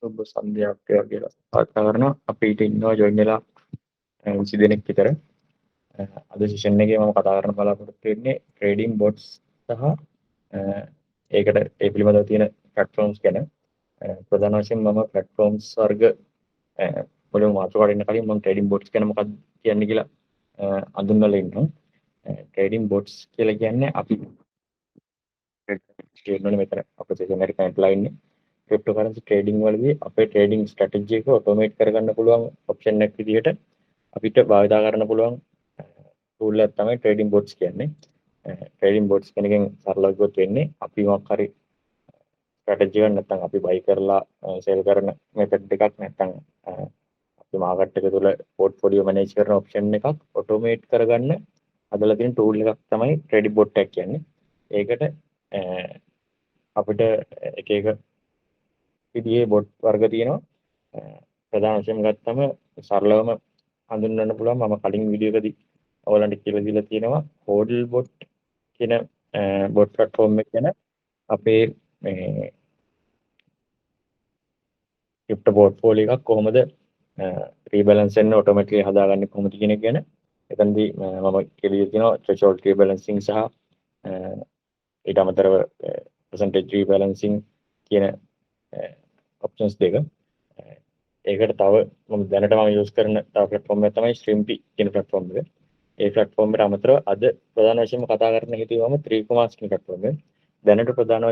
සුබ සන්ධ්‍යාවක් කියලා කතා කරනවා. අපි ඊට ඉන්නවා ජොයින් වෙලා 20 දෙනෙක් විතර. අද සෙෂන් එකේ මම කතා කරන්න බලාපොරොත්තු වෙන්නේ ට්‍රේඩින් බොට්ස් සහ ඒකට ඒ පිළිබඳව තියෙන ප්ලැට්ෆෝම්ස් ගැන. ප්‍රධාන වශයෙන් මම ප්ලැට්ෆෝම්ස් වර්ග මුලින්ම මාතෘකාවට එන්න කලින් මම ට්‍රේඩින් බොට්ස් ගැන මොකක්ද කියන්නේ කියලා අඳුන්වලා ඉන්නවා. ට්‍රේඩින් බොට්ස් කියලා කියන්නේ අපි කියනෝනේ මෙතන අපේ සෙෂන් එකට කනෙක්ට්ලා ඉන්නේ. ක්‍රිප්ටෝකරන්සි ට්‍රේඩින් වලදී අපේ ට්‍රේඩින් ස්ට්‍රැටජි එක ඔටෝමේට් කරගන්න පුළුවන් ඔප්ෂන් එකක් විදිහට අපිට භාවිතා කරන්න පුළුවන් ටූල් එකක් තමයි ට්‍රේඩින් බොට්ස් කියන්නේ. ට්‍රේඩින් බොට්ස් කියන එකෙන් සරලව කිව්වොත් වෙන්නේ අපි මොකක් හරි ස්ට්‍රැටජි එකක් නැත්නම් අපි බයි කරලා සෙල් කරන මෙතඩ් එකක් නැත්නම් අපි මාකට් එක තුළ පෝර්ට්ෆෝලියෝ මැනේජ් කරන ඔප්ෂන් එකක් ඔටෝමේට් කරගන්න හදලා තියෙන ටූල් එකක් තමයි ට්‍රේඩින් බොට් එක කියන්නේ. ඒකට අපිට එක එක විදිහේ බොට් වර්ග තියෙනවා. ප්‍රධාන වශයෙන් ගත්තම සරලවම හඳුන්වන්න පුළුවන් මම කලින් වීඩියෝ එකදී ඔයගලන්ට කියලා දීලා තියෙනවා හෝඩල් බොට් කියන බොට් ප්ලැට්ෆෝම් එක ගැන. අපේ මේ ක්‍රිප්ටෝ පෝර්ට්ෆෝලියෝ එකක් කොහොමද රීබැලන්ස් වෙන්න ඔටෝමැටිකලි හදාගන්නේ කොහොමද කියන එක ගැන. එතනදී මම කියලා තියෙනවා threshold rebalancing සහ ඊට අමතරව percentage rebalancing කියන ඔප්ෂන්ස් දෙක. ඒකට තව මම දැනට යූස් කරන තව ප්ලැට්ෆෝම් එක තමයි Shrimpy කියන ප්ලැට්ෆෝම් එක. ඒ ප්ලැට්ෆෝම් එකට අමතරව අද ප්‍රධාන වශයෙන්ම කතා කරන්න හිතුවම 3කොමාස් කියන ප්ලැට්ෆෝම් එක. දැනට ප්‍රධාන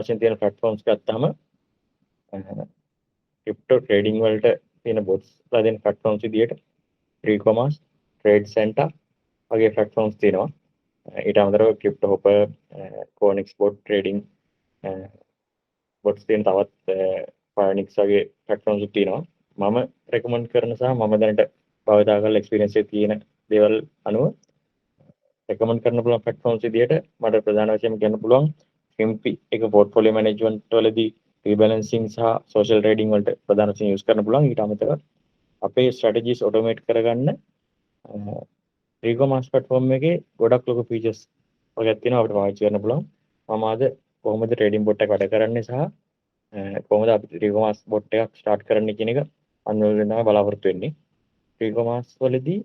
වශයෙන් තියෙන ප්ලැට්ෆෝම්ස් ගත්තාම ක්‍රිප්ටෝ ට්‍රේඩින් වලට තියෙන බොට්ස් ලා දෙන ප්ලැට්ෆෝම්ස් විදියට 3කොමාස්, ට්‍රේඩ් සෙන්ටර් වගේ ප්ලැට්ෆෝම්ස් තියෙනවා. ඊට අමතරව crypto hopper, කොනික්ස් bot trading bots තියෙන තවත් ෆයනික්ස් වගේ ප්ලැට්ෆෝම්ස් තියෙනවා. මම රෙකමන්ඩ් කරන සහ මම දැනට භාවිතා කරලා එක්ස්පීරියන්ස් එකේ තියෙන දේවල් අනුව රෙකමන්ඩ් කරන්න පුළුවන් ප්ලැට්ෆෝම්ස් විදියට මට ප්‍රධාන වශයෙන් කියන්න පුළුවන් Shrimpy එක පෝර්ට්ෆෝලියෝ මැනේජ්මන්ට් වලදී රීබැලන්සිං සහ සෝෂල් ට්‍රේඩින් වලට ප්‍රධාන වශයෙන් යූස් කරන්න පුළුවන්. ඊට අමතරව අපේ ස්ට්‍රැටජිස් ඔටෝමේට් කරගන්න ත්‍රිකොමාස් ප්ලැට්ෆෝම් එකේ ගොඩක් ලොකු ෆීචර්ස් වගේක් තියෙනවා අපිට පාවිච්චි කරන්න පුළුවන්. මම අද කොහොමද ට්‍රේඩින් බොට් එක වැඩ කරන්නේ සහ කොහොමද අපි ත්‍රිකොමාස් බොට් එකක් ස්ටාර්ට් කරන්නේ කියන එක අන්වර්ගයෙන් තමයි බලාපොරොත්තු වෙන්නේ. ත්‍රිකොමාස් වලදී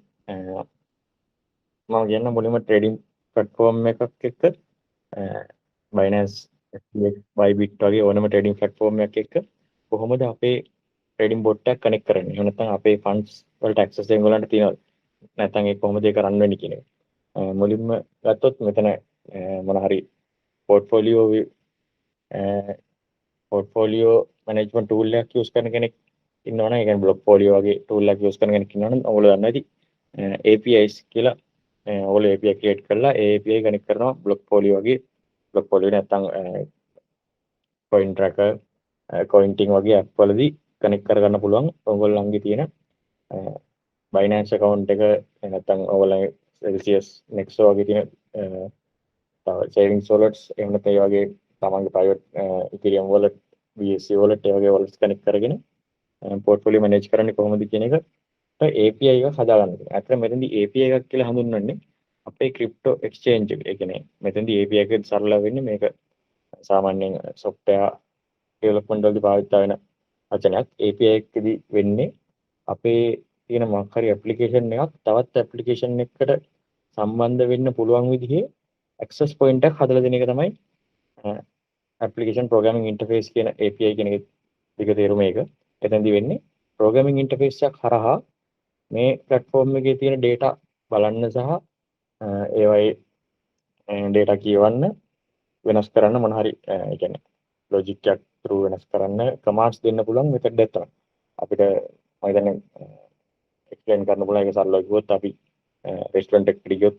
මම කියන්න මුලින්ම ට්‍රේඩින් ප්ලැට්ෆෝම් එකක් එක්ක Binance, FTX, Bybit වගේ ඕනම ට්‍රේඩින් ප්ලැට්ෆෝම් එකක් එක්ක කොහොමද අපේ ට්‍රේඩින් බොට් එකක් කනෙක්ට් කරන්නේ. එහෙම නැත්නම් අපේ ෆන්ඩ්ස් වලට ඇක්සස් ඒගොල්ලන්ට තියෙනවද? නැත්නම් ඒක කොහොමද ඒක රන් වෙන්නේ කියන එක. මුලින්ම ගත්තොත් මෙතන මොන හරි පෝර්ට්ෆෝලියෝ මැනේජ්මන්ට් ටූල් එකක් යූස් කරන කෙනෙක් ඉන්නවනම් ඒ කියන්නේ බ්ලොක් ෆෝලියෝ වගේ ටූල් එකක් යූස් කරන කෙනෙක් ඉන්නවනම් ඔයගොල්ලෝ දන්නවා ඇති APIs කියලා ඔයගොල්ලෝ API ක්‍රියේට් කරලා ඒ API කනෙක්ට් කරනවා බ්ලොක් ෆෝලියෝ වගේ බ්ලොක් ෆෝලියෝ නැත්නම් coin tracker cointing වගේ ඇප් වලදී කනෙක්ට් කරගන්න පුළුවන් ඔයගොල්ලන්ගේ තියෙන Binance account එක නැත්නම් ඔයගොල්ලන්ගේ Celsius Nexo වගේ තියෙන savings wallets එහෙම නැත්නම් ඒ වගේ තමන්ගේ private Ethereum wallet BSC wallet ඒ වගේ wallets කනෙක්ට් කරගෙන portfolio manage කරන්නේ කොහොමද කියන එක API එකක් හදාගන්න ඕනේ. අතන මෙතනදී API එකක් කියලා හඳුන්වන්නේ අපේ crypto exchange එක. ඒ කියන්නේ මෙතනදී API එක සරල වෙන්නේ මේක සාමාන්‍යයෙන් software development වලදී භාවිත වෙන වචනයක්. API එකකදී වෙන්නේ අපේ තියෙන මොකක් හරි ඇප්ලිකේෂන් එකක් තවත් ඇප්ලිකේෂන් එකකට සම්බන්ධ වෙන්න පුළුවන් විදිහේ access point එකක් හදලා දෙන එක තමයි application programming interface කියන API කියන එක දෙක තේරුම එක. එතනදී වෙන්නේ programming interface එකක් හරහා මේ platform එකේ තියෙන data බලන්න සහ ඒවයි data කියවන්න වෙනස් කරන්න මොන හරි ඒ කියන්නේ logic එකක් through වෙනස් කරන්න commands දෙන්න පුළුවන් method එකක් තමයි. අපිට මම හිතන්නේ එක්ස්ප්ලেইন කරන්න පුළුවන් ඒක සරලව කිව්වොත් අපි රෙස්ටොරන්ට් එකකට ගියොත්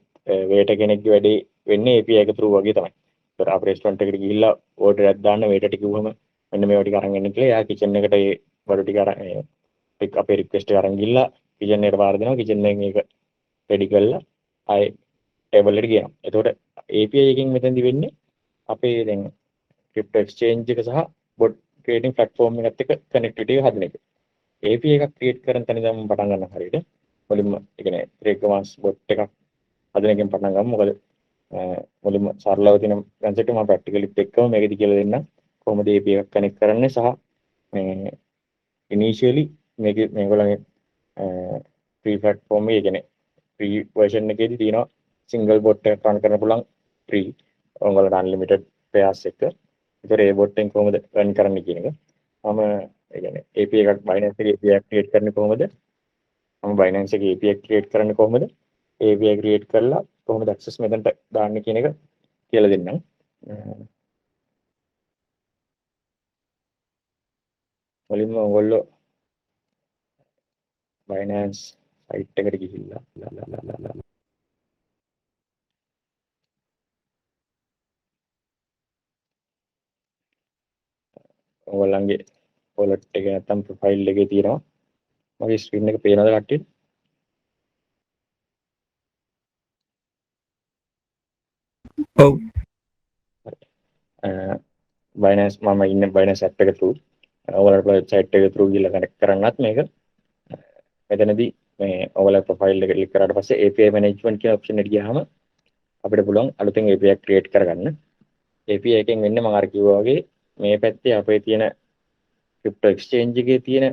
වේටර් කෙනෙක්ගේ වැඩේ වෙන්නේ API එක through වගේ තමයි. ඒතර අපි රෙස්ටොරන්ට් එකට ගිහිල්ලා ඕඩර් එකක් දාන්න වේටර්ට කිව්වම මෙන්න මේවා ටික අරන් එන්න කියලා එයා කිචන් එකට ඒ බඩු ටික අරන් අපේ රික්වෙස්ට් එක අරන් ගිහිල්ලා කිචන් එකට පාර දෙනවා. කිචන් එකෙන් ඒක රෙඩි කරලා ආයේ ටේබල් එකට ගේනවා. එතකොට API එකකින් මෙතෙන්දි වෙන්නේ අපේ දැන් ක්‍රිප්ටෝ එක්ස්චේන්ජ් එක සහ බොට් ට්‍රේඩින් ප්ලැට්ෆෝම් එකත් එක්ක කනෙක්ටිවිටි එක හදන එක. API එකක් ක්‍රියේට් කරන තැන ඉඳන් පටන් ගන්න හරියට මුලින්ම ඒ කියන්නේ ත්‍රිකොමාස් බොට් එකක් හදන එකෙන් පටන් ගමු. මොකද මුලින්ම සරලව තියෙන කන්සෙප්ට් එක මම ප්‍රැක්ටිකලිත් එක්කම මේකෙදි කියලා දෙන්නම්. කොහොමද API එකක් කනෙක්ට් කරන්නේ සහ මේ ඉනිෂියලි මේගොල්ලන්ගේ free platform එකේ කියන්නේ free version එකේදී තියෙනවා single bot එකක් run කරන්න පුළුවන් free ඔයගොල්ලන්ට unlimited pairs එක. ඒතර ඒ bot එකෙන් කොහොමද run කරන්නේ කියන එක. මම ඒ කියන්නේ API එකක් Binance එකේ API එකක් create කරන්නේ කොහොමද? මම Binance එකේ API එකක් create කරන්නේ කොහොමද? API create කරලා කොහොමද access මෙතනට දාන්නේ කියන එක කියලා දෙන්නම්. මුලින්ම ඔයගොල්ලෝ Binance site එකට ගිහිල්ලා ඔයගොල්ලන්ගේ wallet එක නැත්නම් profile එකේ තියෙනවා. මගේ screen එක පේනවද කට්ටියට? ඔව්. Binance මම ඉන්නේ Binance app එක through. ඔයගොල්ලන්ට website එක through ගිහලා connect කරන්නත් මේක. මෙතනදී මේ ඔයගොල්ලෝ profile එක click කරාට පස්සේ API management කියන option එකට ගියාම අපිට පුළුවන් අලුතෙන් API එකක් create කරගන්න. API එකෙන් වෙන්නේ මම අර කිව්වා වගේ මේ පැත්තේ අපේ තියෙන crypto exchange එකේ තියෙන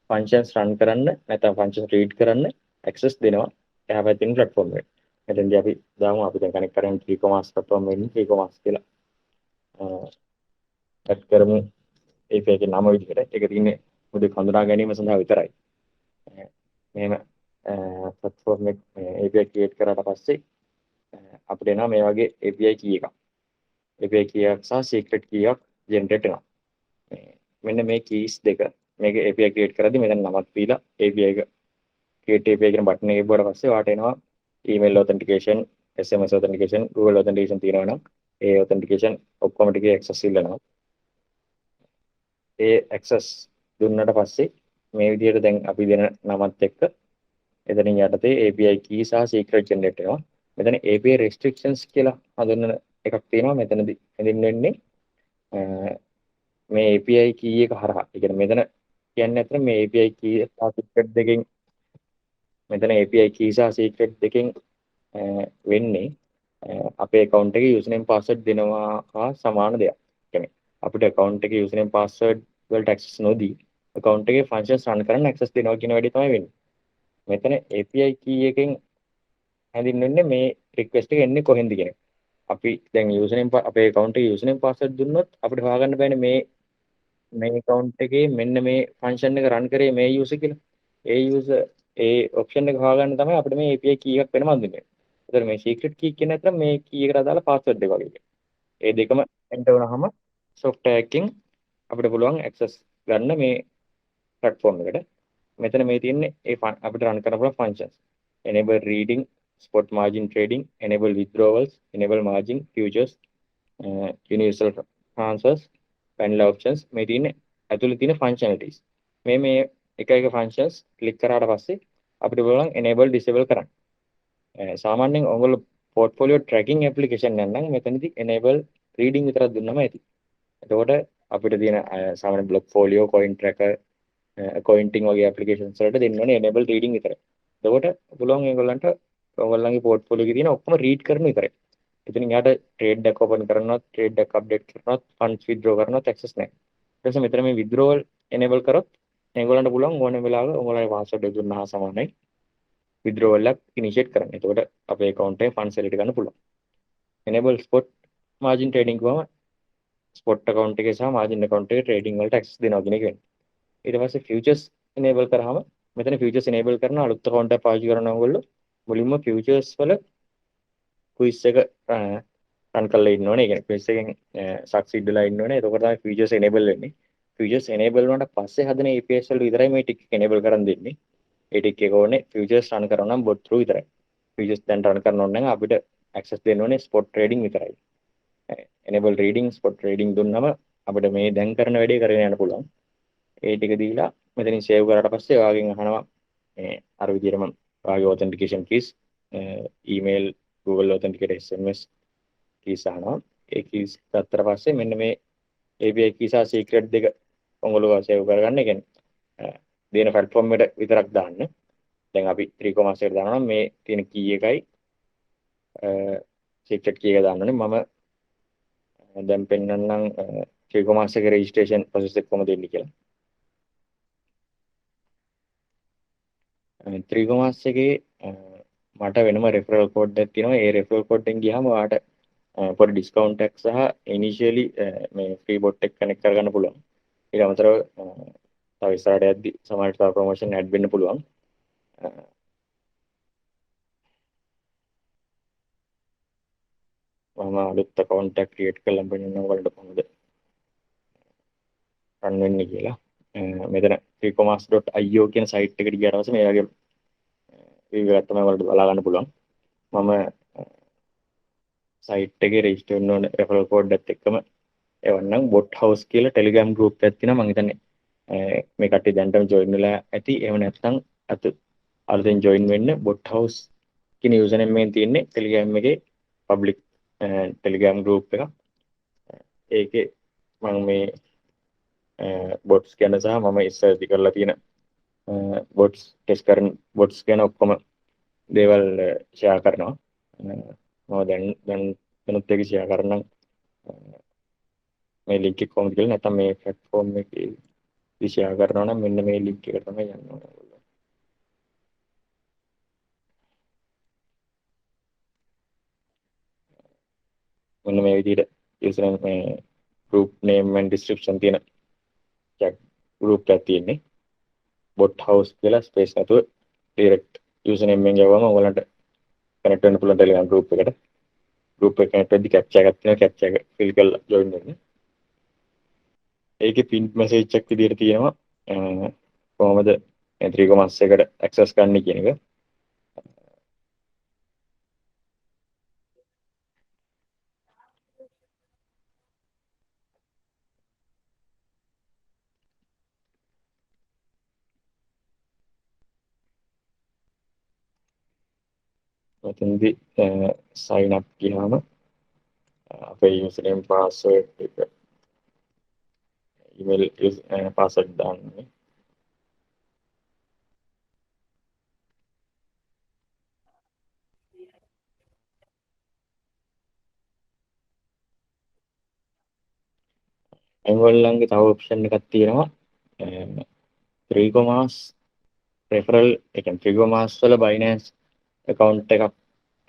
functions run කරන්න නැත්නම් functions read කරන්න access දෙනවා එහා පැත්තේ තියෙන platform එකට. මෙතෙන්දී අපි දාමු අපි දැන් connect කරන්නේ e-commerce platform වෙන්නේ e-commerce කියලා. add කරමු API එකේ නම විදිහට. ඒක තියෙන්නේ මුදේ හඳුනා ගැනීම සඳහා විතරයි. මෙහෙම platform එක API create කරාට පස්සේ අපිට එනවා මේ වගේ API key එකක්. API key එකක් සහ secret key එකක් generate වෙනවා. මෙන්න මේ keys දෙක මේක API create කරද්දි මෙතන නමක් දීලා API එක create API කියන බටන් එක ගිහුවාට පස්සේ වාට එනවා email authentication, SMS authentication, Google authentication තියෙනවා නම් ඒ authentication ඔක්කොම ටිකේ access ඉල්ලනවා. ඒ access දුන්නට පස්සේ මේ විදිහට දැන් අපි දෙන නමත් එක්ක එතනින් යටතේ API key සහ secret generate වෙනවා. මෙතන API restrictions කියලා හඳුන්වන එකක් තියෙනවා. මෙතනදී වෙන්නේ මේ API key එක හරහා. ඒ කියන්නේ මෙතන කියන්නේ අතර මේ API key සහ secret දෙකෙන් මෙතන API key සහ secret දෙකෙන් වෙන්නේ අපේ account එකේ username password දෙනවා හා සමාන දෙයක්. කියන්නේ අපිට account එකේ username password වලට access නොදී account එකේ functions run කරන්න access දෙනවා කියන වැඩේ තමයි වෙන්නේ. මෙතන API key එකෙන් හැඳින්වෙන්නේ මේ request එක එන්නේ කොහෙන්ද කියන එක. අපි දැන් username අපේ account එකේ username password දුන්නොත් අපිට හොයාගන්න බෑනේ මේ account එකේ මෙන්න මේ function එක run කරේ මේ user කියලා. ඒ user ඒ option එක හොයාගන්න තමයි අපිට මේ API key එකක් වෙනම හඳුන්වන්නේ. ඒතර මේ secret key කියන අතර මේ key එකට අදාළ password එක වගේ. ඒ දෙකම enter වුණාම software එකකින් අපිට පුළුවන් access ගන්න මේ platform එකට. මෙතන මේ තියෙන්නේ ඒ අපිට run කරන්න පුළුවන් functions. Enable reading, spot margin trading, enable withdrawals, enable margin futures, universal transfers, vanilla options මේ තියෙන්නේ ඇතුළේ තියෙන functionalities. මේ එක functions click කරාට පස්සේ අපිට පුළුවන් enable disable කරන්න. සාමාන්‍යයෙන් ඔයගොල්ලෝ portfolio tracking application නැත්නම් මෙතනදී enable reading විතරක් දුන්නම ඇති. එතකොට අපිට තියෙන සාමාන්‍ය blockfolio, coin tracker, accounting වගේ applications වලට දෙන්න ඕනේ enable reading විතරයි. එතකොට පුළුවන් ඒගොල්ලන්ට ඔයගොල්ලන්ගේ portfolio එකේ තියෙන ඔක්කොම read කරන විතරයි. එතනින් යාට trade deck open කරනවත්, trade deck update කරනවත්, funds withdraw කරනවත් access නැහැ. ඊට පස්සේ මෙතන මේ withdrawal enable කරොත් ඒගොල්ලන්ට පුළුවන් ඕනම වෙලාවක ඔයගොල්ලන්ගේ password එක දුන්නා සමානයි withdrawal එක initiate කරන්න. එතකොට අපේ account එකේ funds select ගන්න පුළුවන්. enable spot margin trading ගාම spot account එකේ සහ margin account එකේ trading වලට access දෙනවා කියන එක වෙන්නේ. ඊට පස්සේ futures enable කරාම මෙතන futures enable කරන අලුත් account එකක් පාවිච්චි කරන ඕගොල්ලෝ මුලින්ම futures වල quiz එක run කරලා ඉන්න ඕනේ. ඒ කියන්නේ quiz එකෙන් succeed වෙලා ඉන්න ඕනේ. එතකොට තමයි futures enable වෙන්නේ. futures enable වුණාට පස්සේ හදන APIs වල විතරයි මේ tick enable කරන් දෙන්නේ. ඒ tick එක ඕනේ futures run කරනවා නම් bot through විතරයි. futures දැන් run කරන්න ඕන නම් අපිට access දෙන්න ඕනේ spot trading විතරයි. enable reading, spot trading දුන්නම අපිට මේ දැන් කරන වැඩේ කරගෙන යන්න පුළුවන්. ඒ ටික දීලා මෙතනින් save කරාට පස්සේ ඔයාගෙන් අහනවා මේ අර විදිහටම ඔයාගේ authentication keys, email, Google authenticator SMS keys අහනවා. ඒ keys ගත්තට පස්සේ මෙන්න මේ API keys සහ secret දෙක ඔයගොල්ලෝ save කරගන්න. ඒ කියන්නේ දෙන platform එකට විතරක් දාන්න. දැන් අපි 3 එකට දානවා නම් මේ තියෙන key එකයි secret key එක දාන්න ඕනේ. මම දැන් පෙන්වන්නම් ත්‍රිකොමාස් එකේ රෙජිස්ට්‍රේෂන් ප්‍රොසෙස් එක කොහොමද වෙන්නේ කියලා. ත්‍රිකොමාස් එකේ මට වෙනම රෙෆරල් කෝඩ් එකක් තියෙනවා. ඒ රෙෆරල් කෝඩ් එකෙන් ගියාම ඔයාලට පොඩි ඩිස්කවුන්ට් එකක් සහ ඉනිෂියලි මේ ෆ්‍රී බොට් එක කනෙක්ට් කරගන්න පුළුවන්. ඊට අමතරව තව ඉස්සරහට යද්දි සමහරට තව ප්‍රොමෝෂන් ඇඩ් වෙන්න පුළුවන්. මම අලුත් account එකක් create කරලා බලන්න ඔයාලට කොහොමද run වෙන්නේ කියලා. මෙතන freecommerce.io කියන site එකට ගියාට පස්සේ මේ වගේ view එකක් තමයි ඔයාලට බලා ගන්න පුළුවන්. මම site එකේ register වෙන්න ඕන referral code එකත් එක්කම එවන්නම් bot house කියලා Telegram group එකක් තියෙනවා. මම හිතන්නේ මේ කට්ටිය දැන්ටම join වෙලා ඇති. එහෙම නැත්නම් අලුතෙන් join වෙන්න bot house කියන username එකෙන් තියෙන්නේ Telegram එකේ public Telegram group එක. ඒකේ මම මේ bots ගැන සහ මම ඉස්සරදී කරලා තියෙන bots test කරන bots ගැන ඔක්කොම දේවල් share කරනවා. මම දැනුත් ඒක share කරනම් මේ link එක කොහොමද කියලා නැත්නම් මේ platform එකේ share කරනවා නම් මෙන්න මේ link එක තමයි යන්න ඕනේ. මෙන්න මේ විදිහට username මේ group name and description තියෙන chat group එකක් තියෙන්නේ. bot house කියලා space නැතුව direct username එකෙන් ගියවම ඔයාලන්ට connect වෙන්න පුළුවන් Telegram group එකට. group එක connect වෙද්දි captcha එකක් තියෙනවා. captcha එක fill කරලා join වෙන්න. ඒකේ pin message එකක් විදිහට තියෙනවා කොහොමද ත්‍රිකොමාස් එකට access ගන්න කියන එක. මෙතනදී sign up ගියාම අපේ username password එක email password දාන්නේ. ඒගොල්ලන්ගේ තව option එකක් තියෙනවා ත්‍රිකොමාස් referral ඒ කියන්නේ ත්‍රිකොමාස් වල Binance account එකක්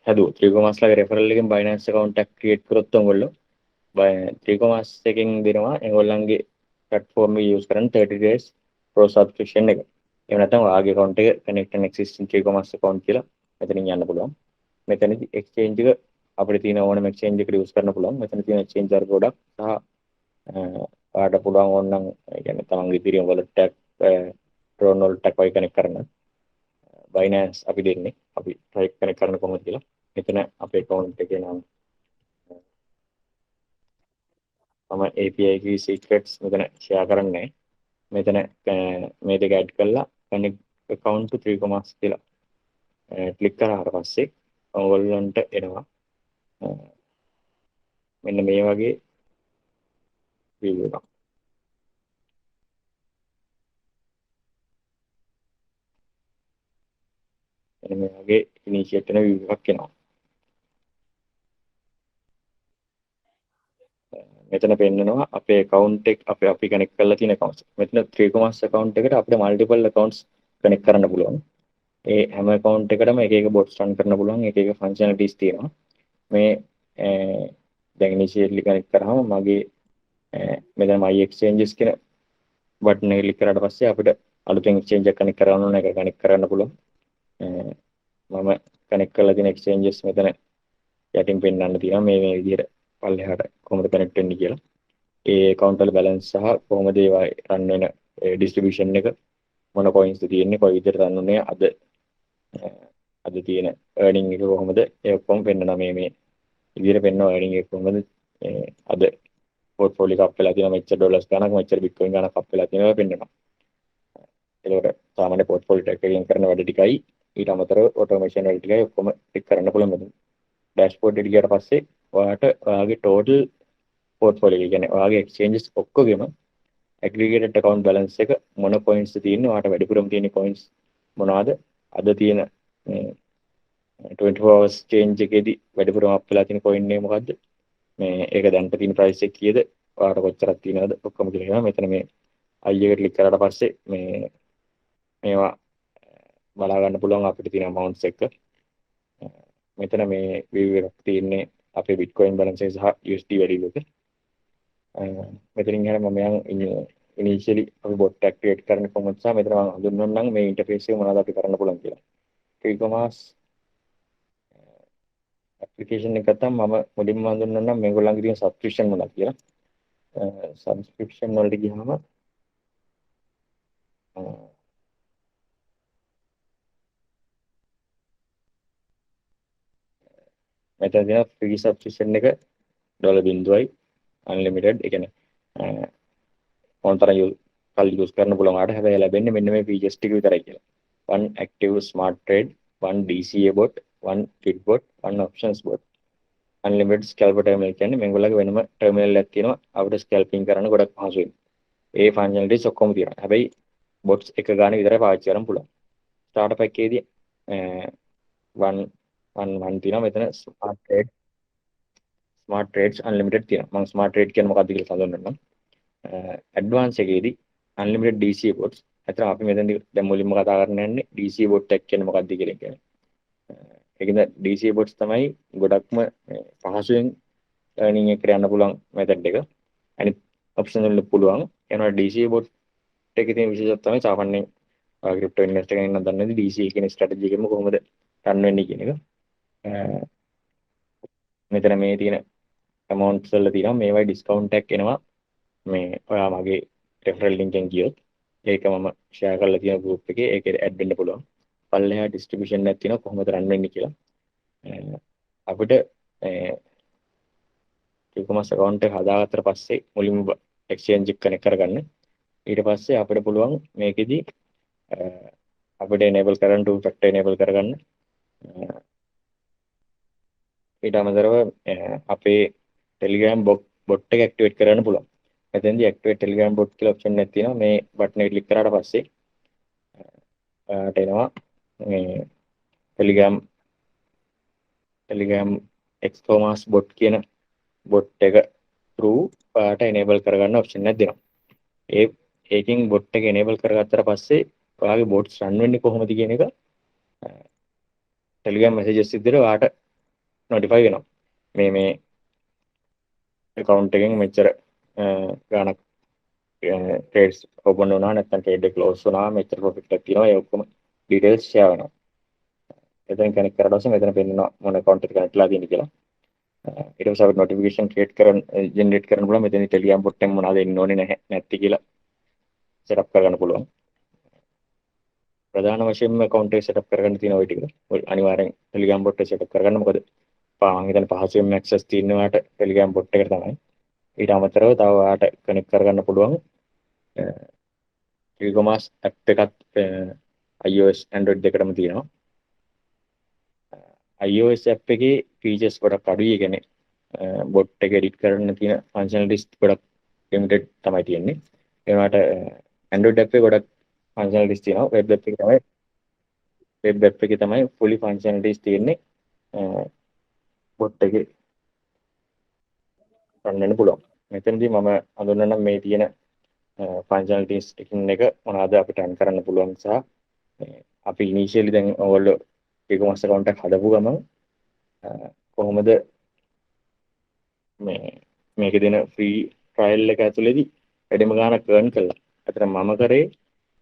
හැදුවා. ත්‍රිකොමාස් ලගේ referral එකෙන් Binance account එකක් create කරොත් ඔයගොල්ලෝ ත්‍රිකොමාස් එකෙන් දෙනවා ඒගොල්ලන්ගේ platform එක use කරන්න 30 days pro subscription එක. එහෙම නැත්නම් ඔයාගේ account එක connect an existing ත්‍රිකොමාස් account කියලා මෙතනින් යන්න පුළුවන්. මෙතනදී exchange එක අපිට තියෙන ඕනම exchange එකකට use කරන්න පුළුවන්. මෙතන තියෙන exchange product සහ ඔයාලට පුළුවන් ඕනනම් ඒ කියන්නේ තමන්ගේ Ethereum wallet එකක් Tron wallet එකක් වගේ connect කරන්න. Binance අපි දෙන්නේ. අපි try connect කරන්න කොහොමද කියලා. මෙතන අපේ account එකේ නම මම API key secrets මෙතන share කරන්නේ. මෙතන මේ දෙක add කරලා connect account to ත්‍රිකොමාස් කියලා click කරාට පස්සේ ඔයගොල්ලන්ට එනවා මෙන්න මේ වගේ view එකක්. මෙන්න මේ වගේ initiate වෙන view එකක් එනවා. මෙතන පෙන්නනවා අපේ account එක අපි connect කරලා තියෙන accounts. මෙතන ත්‍රිකොමාස් account එකට අපිට multiple accounts connect කරන්න පුළුවන්. ඒ හැම account එකකටම එක එක bots run කරන්න පුළුවන්. එක එක functionalities තියෙනවා. මේ දැන් initially connect කරාම මගේ මෙතන my exchanges කියන button එක click කරාට පස්සේ අපිට අලුතෙන් exchange එක connect කරන්න ඕන එක connect කරන්න පුළුවන්. මම connect කරලා තියෙන exchanges මෙතන යටින් පෙන්නන්න තියෙනවා මේ විදිහට පල්ලෙහාට කොහොමද connect වෙන්නේ කියලා. ඒ account වල balance සහ කොහොමද ඒවා run වෙන distribution එක මොන coins තියෙන්නේ කොයි විදිහට run වෙන්නේ අද තියෙන earning එක කොහොමද ඒ ඔක්කොම පෙන්නනවා මේ විදිහට පෙන්නනවා earning එක කොහොමද අද portfolio එක up වෙලා තියෙනවා මෙච්චර dollars ගණක් මෙච්චර bitcoin ගණක් up වෙලා තියෙනවා පෙන්නනවා. ඒකට සාමාන්‍ය portfolio එකකින් කරන වැඩ ටිකයි ඊට අමතරව automation වැඩ ටිකයි ඔක්කොම ටික කරන්න පුළුවන් මෙතන. dashboard එකට ගියාට පස්සේ ඔයාලට ඔයාගේ total portfolio එක කියන්නේ ඔයාගේ exchanges ඔක්කොගෙම aggregated account balance එක මොන coins තියෙන්නේ ඔයාලට වැඩිපුරම තියෙන coins මොනවාද අද තියෙන 24 hours change එකේදී වැඩිපුරම up වෙලා තියෙන coin එක මොකද්ද මේ ඒක දැන්ට තියෙන ප්‍රයිස් එක කීයද ඔයාලට කොච්චරක් තියෙනවද ඔක්කොම කියලා කියනවා. මෙතන මේ i එක ක්ලික් කරාට පස්සේ මේවා බලා ගන්න පුළුවන් අපිට තියෙන amounts එක. මෙතන මේ view එකක් තියෙන්නේ අපේ bitcoin balance එක සහ USD value එක. මෙතනින් යන මම යන් ඉනිෂියලි අපි bot activate කරන්න කොහොමද සහ මෙතන මම හඳුන්වන්නම් මේ interface එක මොනවද අපි කරන්න පුළුවන් කියලා. e-commerce application එක ගත්තාම මම මුලින්ම හඳුන්වන්නම් මේගොල්ලන්ගේ තියෙන subscription මොනවද කියලා. subscription වලට ගියාම මෙතන තියෙන free subscription එක $0.0 unlimited ඒ කියන්නේ මොනතරම් කල් යූස් කරන්න පුළුවන් ආට හැබැයි ලැබෙන්නේ මෙන්න මේ features ටික විතරයි කියලා. one active smart trade, one DCA bot, one kit bot, one options bot, unlimited scalper terminal කියන්නේ මේගොල්ලන්ගේ වෙනම terminal එකක් තියෙනවා අපිට scalping කරන්න ගොඩක් පහසුයි. ඒ functionalities ඔක්කොම තියෙනවා. හැබැයි bots එක ගානේ විතරයි පාවිච්චි කරන්න පුළුවන්. starter pack එකේදී one තියෙනවා මෙතන smart trades unlimited තියෙනවා. මම smart trade කියන්නේ මොකක්ද කියලා හඳුන්වන්නම්. advance එකේදී unlimited DCA bots. අතන අපි මෙතනදී දැන් මුලින්ම කතා කරන්න යන්නේ DCA bot එක කියන්නේ මොකක්ද කියලා කියන්නේ. ඒකෙන්ද DCA bots තමයි ගොඩක්ම පහසුවෙන් earning එකට යන්න පුළුවන් method එක. අනිත් option වල පුළුවන්. ඒනවා DCA bot එකේ තියෙන විශේෂත්වය තමයි සාමාන්‍යයෙන් ක්‍රිප්ටෝ ඉන්වෙස්ටර් කෙනෙක් නම් දන්නේ DCA කියන ස්ට්‍රැටජි එකම කොහොමද රන් වෙන්නේ කියන එක. මෙතන මේ තියෙන amounts වල තියෙනවා මේවයි discount එකක් එනවා. මේ ඔයා මගේ referral link එකෙන් ගියොත් ඒක මම share කරලා තියෙන group එකේ ඒකේ add වෙන්න පුළුවන්. පල්ලෙහා distribution එකක් තියෙනවා කොහොමද run වෙන්නේ කියලා. අපිට e-commerce account එක හදාගත්තට පස්සේ මුලින්ම exchange එක connect කරගන්න. ඊට පස්සේ අපිට පුළුවන් මේකෙදි අපිට enable කරන්න two factor enable කරගන්න. ඊට අමතරව අපේ Telegram bot එක activate කරන්න පුළුවන්. එතෙන්දී activate Telegram bot කියලා option එකක් තියෙනවා. මේ button එක click කරාට පස්සේ එනවා මේ Telegram e-commerce bot කියන bot එක through පාට enable කරගන්න option එකක් දෙනවා. ඒකෙන් bot එක enable කරගත්තට පස්සේ ඔයාගේ bots run වෙන්නේ කොහොමද කියන එක Telegram messages විදිහට ඔයාට notify වෙනවා. මේ account එකෙන් මෙච්චර ගාණක් trades open වුණා නැත්නම් trade එක close වුණා මෙච්චර profit එකක් තියෙනවා ඒ ඔක්කොම details share වෙනවා. එතෙන් connect කරලා පස්සේ මෙතන පෙන්නනවා මොන account එකට connect වෙලා තියෙන්නේ කියලා. ඊට පස්සේ අපිට notification create generate කරන්න පුළුවන්. මෙතන Telegram bot එක මොනවාද එන්න ඕනේ නැති කියලා setup කරගන්න පුළුවන්. ප්‍රධාන වශයෙන්ම account එක setup කරගන්න තියෙන ওই ටික. අනිවාර්යෙන් Telegram bot එක setup කරගන්න. මොකද මම හිතන්නේ පහසුවෙන් access තියෙනවාට Telegram bot එකට තමයි. ඊට අමතරව තව ඔයාට කනෙක්ට් කරගන්න පුළුවන් e-commerce app එකක් iOS Android දෙකටම තියෙනවා. iOS app එකේ features ගොඩක් අඩුයි. ඒ කියන්නේ bot එක edit කරන්න තියෙන functionalities ගොඩක් limited තමයි තියෙන්නේ. ඒ වුණාට Android app එකේ ගොඩක් functionalities තියෙනවා. web app එකේ තමයි fully functionalities තියෙන්නේ. bot එකේ run වෙන්න පුළුවන්. මෙතනදී මම හඳුන්වන්නම් මේ තියෙන functionalities එකින් එක මොනවාද අපිට run කරන්න පුළුවන් සහ අපි initially දැන් ඔයගොල්ලෝ e-commerce account එකක් හදපු ගමන් කොහොමද මේකේ දෙන free trial එක ඇතුළේදී වැඩිම ගාණක් earn කළා. අතන මම කරේ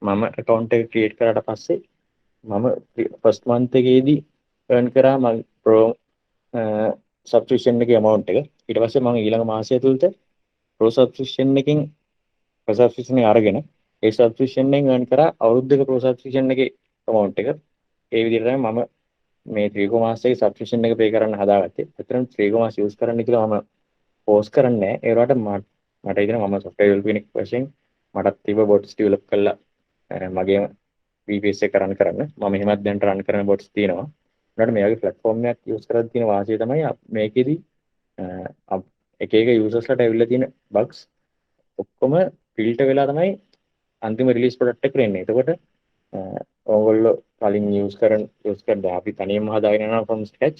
මම account එක create කරාට පස්සේ මම first month එකේදී earn කරා මම pro subscription එකේ amount එක. ඊට පස්සේ මම ඊළඟ මාසය ඇතුළත pro subscription එකෙන් pro subscription එක අරගෙන ඒ subscription එකෙන් earn කරා අවුරුද්දක pro subscription එකේ amount එක. ඒ විදිහට තමයි මම මේ 3.5 එකේ subscription එක pay කරන්න හදාගත්තේ. ඇත්තටම 3.5 use කරන්න කියලා මම force කරන්නේ නැහැ. ඒ වුණාට මට හිතෙනවා මම software developer කෙනෙක් වශයෙන් මටත් තිබ්බ bots develop කරලා මගේ VPS එක run කරන්න. මම එහෙමත් දැන් run කරන bots තියෙනවා. උනාට මේ වගේ platform එකක් use කරලා තියෙන වාසිය තමයි මේකෙදි එක users ලට ඇවිල්ලා තියෙන bugs ඔක්කොම filter වෙලා තමයි අන්තිම release product එකට එන්නේ. එතකොට ඔයගොල්ලෝ කලින් use කරන අපි තනියම හදාගෙන යනවා from scratch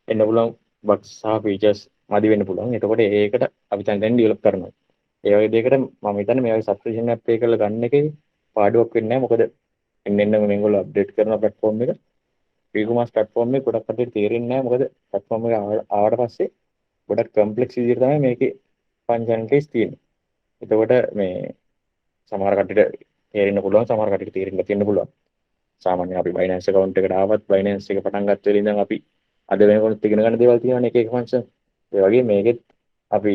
එන්න පුළුවන් bugs සහ features මදි වෙන්න පුළුවන්. එතකොට ඒකට අපි දැන් ඩෙවලොප් කරනවා. ඒ වගේ දෙයකට මම හිතන්නේ මේ වගේ සබ්ස්ක්‍රිප්ෂන් එකක් පේ කරලා ගන්න එකේ පාඩුවක් වෙන්නේ නැහැ. මොකද එන්න මේගොල්ලෝ අප්ඩේට් කරන ප්ලැට්ෆෝම් එක ඊකොමර්ස් ප්ලැට්ෆෝම් එක ගොඩක් කටට තේරෙන්නේ නැහැ. මොකද ප්ලැට්ෆෝම් එක ආවට පස්සේ ගොඩක් කම්ප්ලෙක්ස් විදිහට තමයි මේකේ ෆන්ක්ෂන් කේස් තියෙන්නේ. එතකොට මේ සමහර කටට තේරෙන්න පුළුවන්, සමහර කටට තේරෙන්න තියෙන්න පුළුවන්. සාමාන්‍යයෙන් අපි Binance account එකට ආවත් Binance එක පටන් ගත්ත වෙලේ ඉඳන් අපි අද වෙනකොට ඉගෙන ගන්න දේවල් තියෙනවානේ එක එක ෆන්ක්ෂන්. ඒ වගේ මේකෙත් අපි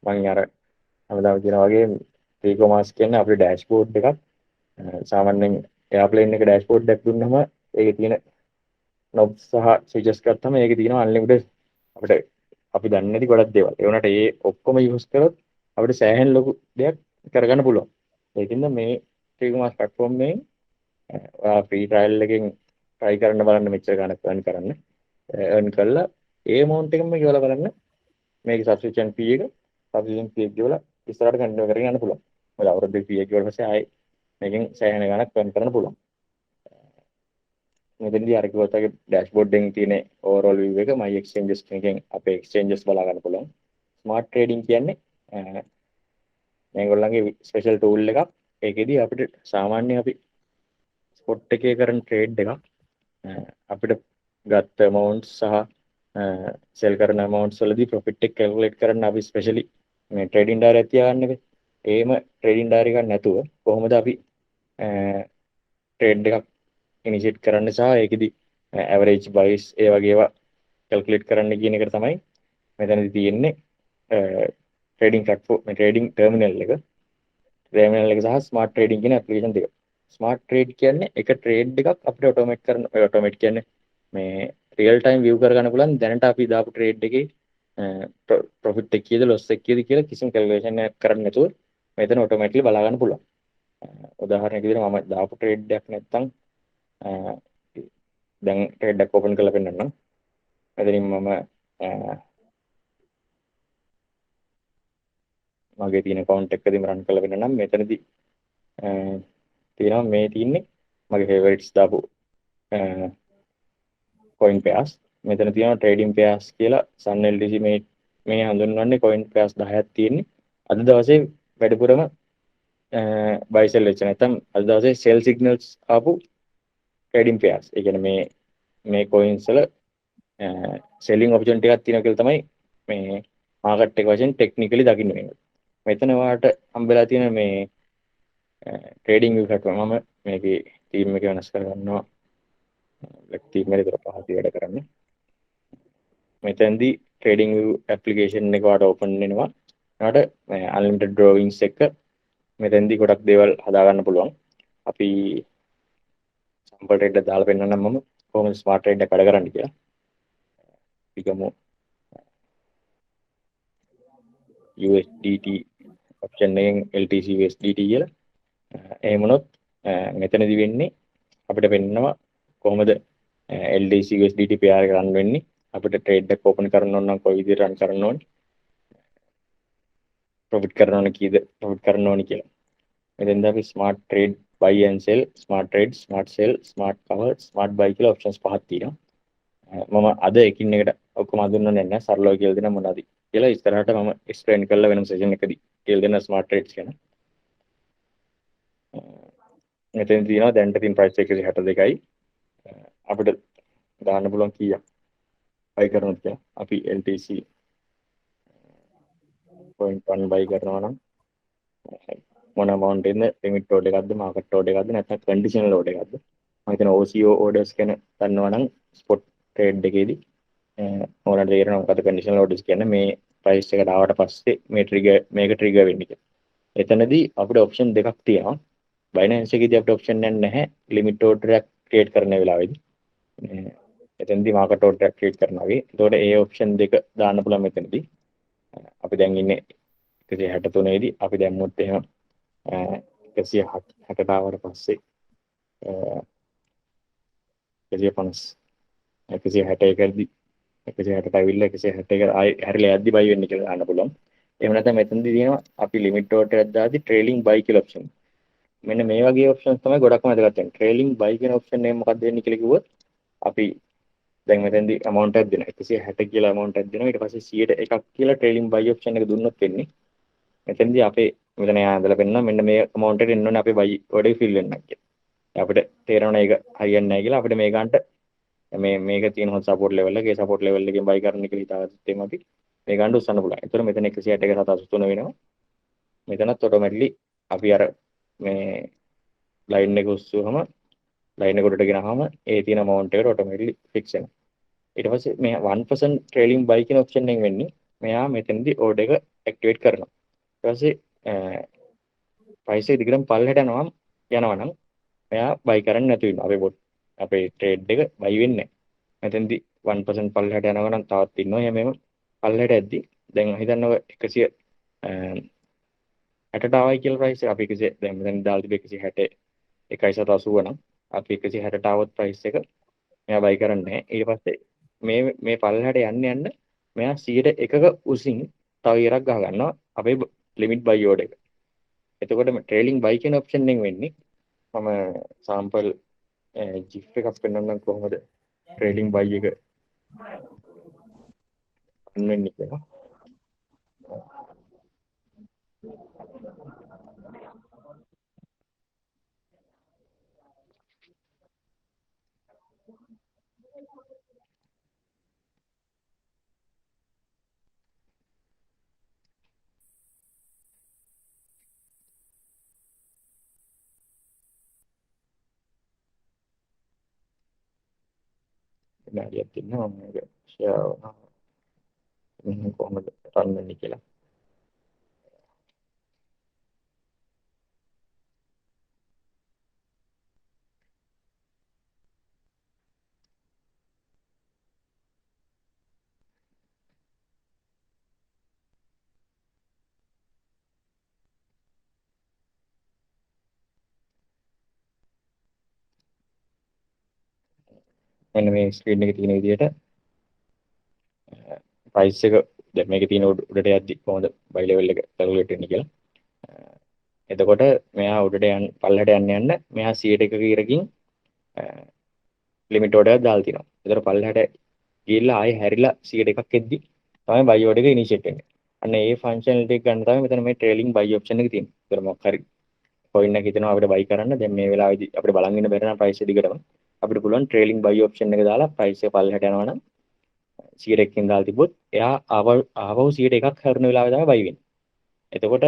මම අර හැමදාම කියනා වගේ ඊකොමර්ස් කියන්නේ අපේ ඩෑෂ්බෝඩ් එකක්. සාමාන්‍යයෙන් එයාප්ලේන් එක ඩෑෂ්බෝඩ් එකක් දුන්නම ඒකේ තියෙන knobs සහ switches ගත්තම ඒකේ තියෙනවා unlimited අපිට අපි දන්නේ නැති ගොඩක් දේවල්. ඒ වුණාට ඒ ඔක්කොම යූස් කරොත් අපිට සෑහෙන ලොකු දෙයක් කරගන්න පුළුවන්. ඒකින්ද මේ ඊකොමර්ස් ප්ලැට්ෆෝම් එකෙන් ඔයා ෆ්‍රී ට්‍රයල් එකෙන් try කරන්න බලන්න මෙච්චර ගණක් earn කරන්න. earn කළා ඒ amount එකම ගෙවලා බලන්න මේකේ subscription fee එක ගෙවලා ඉස්සරහට කන්ටිනියු කරගෙන යන්න පුළුවන්. මොකද අවුරුද්දේ fee එක ගෙවලා පස්සේ ආයේ මේකෙන් සෑහෙන ගණක් earn කරන්න පුළුවන්. මෙතනදී අර කිව්වත් වගේ ඩෑෂ්බෝඩ් එකෙන් තියෙන overall view එක my exchanges එකෙන් අපේ exchanges බලා ගන්න පුළුවන්. smart trading කියන්නේ මේගොල්ලන්ගේ ස්පෙෂල් ටූල් එකක්. ඒකෙදි අපිට සාමාන්‍ය අපි ස්පොට් එකේ කරන ට්‍රේඩ් එකක් අපිට ගත්ත amount සහ සෙල් කරන amount වලදී profit එක calculate කරන්න අපි ස්පෙෂලි මේ trading diary එක තියාගන්න එක. ඒම trading diary එකක් නැතුව කොහොමද අපි ට්‍රේඩ් එකක් ඉනිෂিয়েට් කරන්න සහ ඒකෙදි average buys ඒ වගේ ඒවා calculate කරන්න කියන එක තමයි මෙතනදී තියෙන්නේ trading platform මේ trading terminal එක සහ smart trading කියන application දෙක. smart trade කියන්නේ එක trade එකක් අපිට automate කරන automate කියන්නේ මේ real time view කරගන්න පුළුවන් දැනට අපි දාපු trade එකේ profit එක කීයද loss එක කීයද කියලා කිසිම calculation එකක් කරන්න නැතුව මෙතන automatically බලා ගන්න පුළුවන්. උදාහරණයක් විදිහට මම දාපු trade එකක් නැත්තම් දැන් trade එකක් open කරලා පෙන්නන්නම්. මෙතනින් මම මගේ තියෙන account එකකදීම run කරලා පෙන්නන්නම්. මෙතනදී තියෙනවා මේ තියෙන්නේ මගේ favorites දාපු coin pairs. මෙතන තියෙනවා trading pairs කියලා Sun LTC මේ හඳුන්වන්නේ coin pairs 10ක් තියෙන්නේ. අද දවසේ වැඩිපුරම buy sell වෙච්ච නැත්නම් අද දවසේ sell signals ආපු trading pairs. ඒ කියන්නේ මේ coins වල selling opportunity එකක් තියෙනවා කියලා තමයි මේ market එක වශයෙන් technically දකින්න වෙන්නේ. මෙතන ඔයාලට හම්බෙලා තියෙන මේ trading view එක මම මේකේ team එක වෙනස් කරගන්නවා. black team එකේ විතර පහසු වැඩ කරන්න. මෙතෙන්දී trading view application එක වාට open වෙනවා. ඊට unlimited drawings එක මෙතෙන්දී ගොඩක් දේවල් හදා ගන්න පුළුවන්. අපි sample trade එක දාලා පෙන්නන්නම් මම කොහොමද smart trade එක වැඩ කරන්නේ කියලා. ඊගමු USDT option එකෙන් LTC USDT කියලා. එහෙම වුණොත් මෙතනදී වෙන්නේ අපිට පෙන්නනවා කොහොමද LTC USDT pair එක run වෙන්නේ. අපිට trade එක open කරන්න ඕන නම් කොයි විදිහට run කරන්න ඕනේ. profit කරන්න ඕනේ කීයද profit කරන්න ඕනේ කියලා. මෙතෙන්ද අපි smart trade buy and sell, smart trade, smart sell, smart cover, smart buy කියලා options පහක් තියෙනවා. මම අද එකින් එකට ඔක්කොම හඳුන්වන්නේ නැහැ. සරලව කියලා දෙන්න මොනවද කියලා ඉස්සරහට මම explain කරලා වෙනම session එකකදී කියලා දෙන්න smart trades ගැන. මෙතෙන් තියෙනවා දැන්ට තියෙන price එක 162යි. අපිට දාන්න පුළුවන් කීයක් buy කරනවද කියලා. අපි LTC 0.1 buy කරනවා නම් මොන amount එකද limit order එකක්ද market order එකක්ද නැත්නම් conditional order එකක්ද. මම හිතන OCO orders ගැන දන්නවා නම් spot trade එකේදී ඕනට තේරෙනවා මොකද conditional orders කියන්නේ මේ price එකට ආවට පස්සේ මේක trigger වෙන්නේ කියලා. එතනදී අපිට option දෙකක් තියෙනවා. Binance එකේදී අපිට option එකක් නැහැ limit order එකක් create කරන වෙලාවේදී. එතනදී market order එකක් create කරනවා වගේ. ඒතකොට ඒ option දෙක දාන්න පුළුවන් මෙතනදී. අපි දැන් ඉන්නේ 163 දී අපි දැම්මොත් එහෙම 160ට ආවට පස්සේ 151දී 160ට ඇවිල්ලා 161 ආයි හැරිලා යද්දි buy වෙන්න කියලා දාන්න පුළුවන්. එහෙම නැත්නම් මෙතනදී තියෙනවා අපි limit order එකක් දාද්දි trailing buy කියලා option. මෙන්න මේ වගේ options තමයි ගොඩක්ම වැදගත් වෙන්නේ. trailing buy කියන option එක මොකක්ද වෙන්නේ කියලා කිව්වොත් අපි දැන් මෙතෙන්දි amount එකක් දෙනවා 160 කියලා amount එකක් දෙනවා ඊට පස්සේ 100ට එකක් කියලා trailing buy option එක දුන්නොත් වෙන්නේ මෙතෙන්දි අපේ මෙතන යා ඇඳලා පෙන්නනවා මෙන්න මේ amount එකට එන්න ඕනේ අපේ buy order fill වෙන්න කියලා. අපිට තේරෙනවා ඒක හරියන්නේ නැහැ කියලා අපිට මේ ගන්නට මේක තියෙන හොඳ support level එකේ support level එකෙන් buy කරන්න කියලා හිතාගත්තොත් එimhe අපි මේ ගන්න උස්සන්න පුළුවන්. ඒතර මෙතන 160 වෙනවා. මෙතනත් automatically අපි අර මේ line එක උස්සුවම line එක උඩට ගෙනහම ඒ තියෙන amount එකට automatically fix වෙනවා. ඊට පස්සේ මේ 1% trailing buy කියන option එකෙන් වෙන්නේ මෙයා මෙතනදී order එක activate කරනවා. ඊට පස්සේ price එක දිගටම පල්ලෙහාට යනවා නම් මෙයා buy කරන්න නැතු වෙනවා. අපේ trade එක buy වෙන්නේ නැහැ. මෙතනදී 1% පල්ලෙහාට යනවා නම් තවත් ඉන්නවා. එහෙනම් මෙහෙම පල්ලෙහාට යද්දි දැන් හිතන්න ඔය 160ට ආවයි කියලා price එක අපි 100 දැන් මෙතන දාලා තිබෙ 160 1.80 නම් අපි 160ට આવොත් price එක මෙයා buy කරන්නේ නැහැ. ඊට පස්සේ මේ පල්ලෙහාට යන්න මෙයා 100ක උසින් තව ඉරක් ගහ ගන්නවා අපේ limit buy order එක. එතකොට trailing buy කියන option එකෙන් වෙන්නේ මම sample GIF එකක් පෙන්වන්නම් කොහොමද trailing buy එක වෙන්නේ කියලා. විනාඩියක් තියෙනවා මම මේක share කරනවා. මෙන්න කොහොමද run වෙන්නේ කියලා. මෙන්න මේ screen එකේ තියෙන විදිහට price එක දැන් මේකේ තියෙන උඩට යද්දි කොහොමද buy level එක calculate වෙන්නේ කියලා. එතකොට මෙයා උඩට පල්ලෙහාට යන්න මෙයා 100ක ඉරකින් limit order එකක් දාලා තිනවා. ඒතර පල්ලෙහාට ගිහිල්ලා ආයෙ හැරිලා 100ක් එද්දි තමයි buy order එක initiate වෙන්නේ. අන්න ඒ functionality එක ගන්න තමයි මෙතන මේ trailing buy option එක තියෙන්නේ. ඒතර මොකක් හරි coin එක හිතනවා අපිට buy කරන්න. දැන් මේ වෙලාවේදී අපිට බලන් ඉන්න බැරි නම් price එක දිගටම අපිට පුළුවන් trailing buy option එක දාලා price එක පල්ලෙහාට යනවා නම් 100කින් දාලා තිබ්බොත් එයා ආවව 101ක් හැරෙන වෙලාවේ තමයි buy වෙන්නේ. එතකොට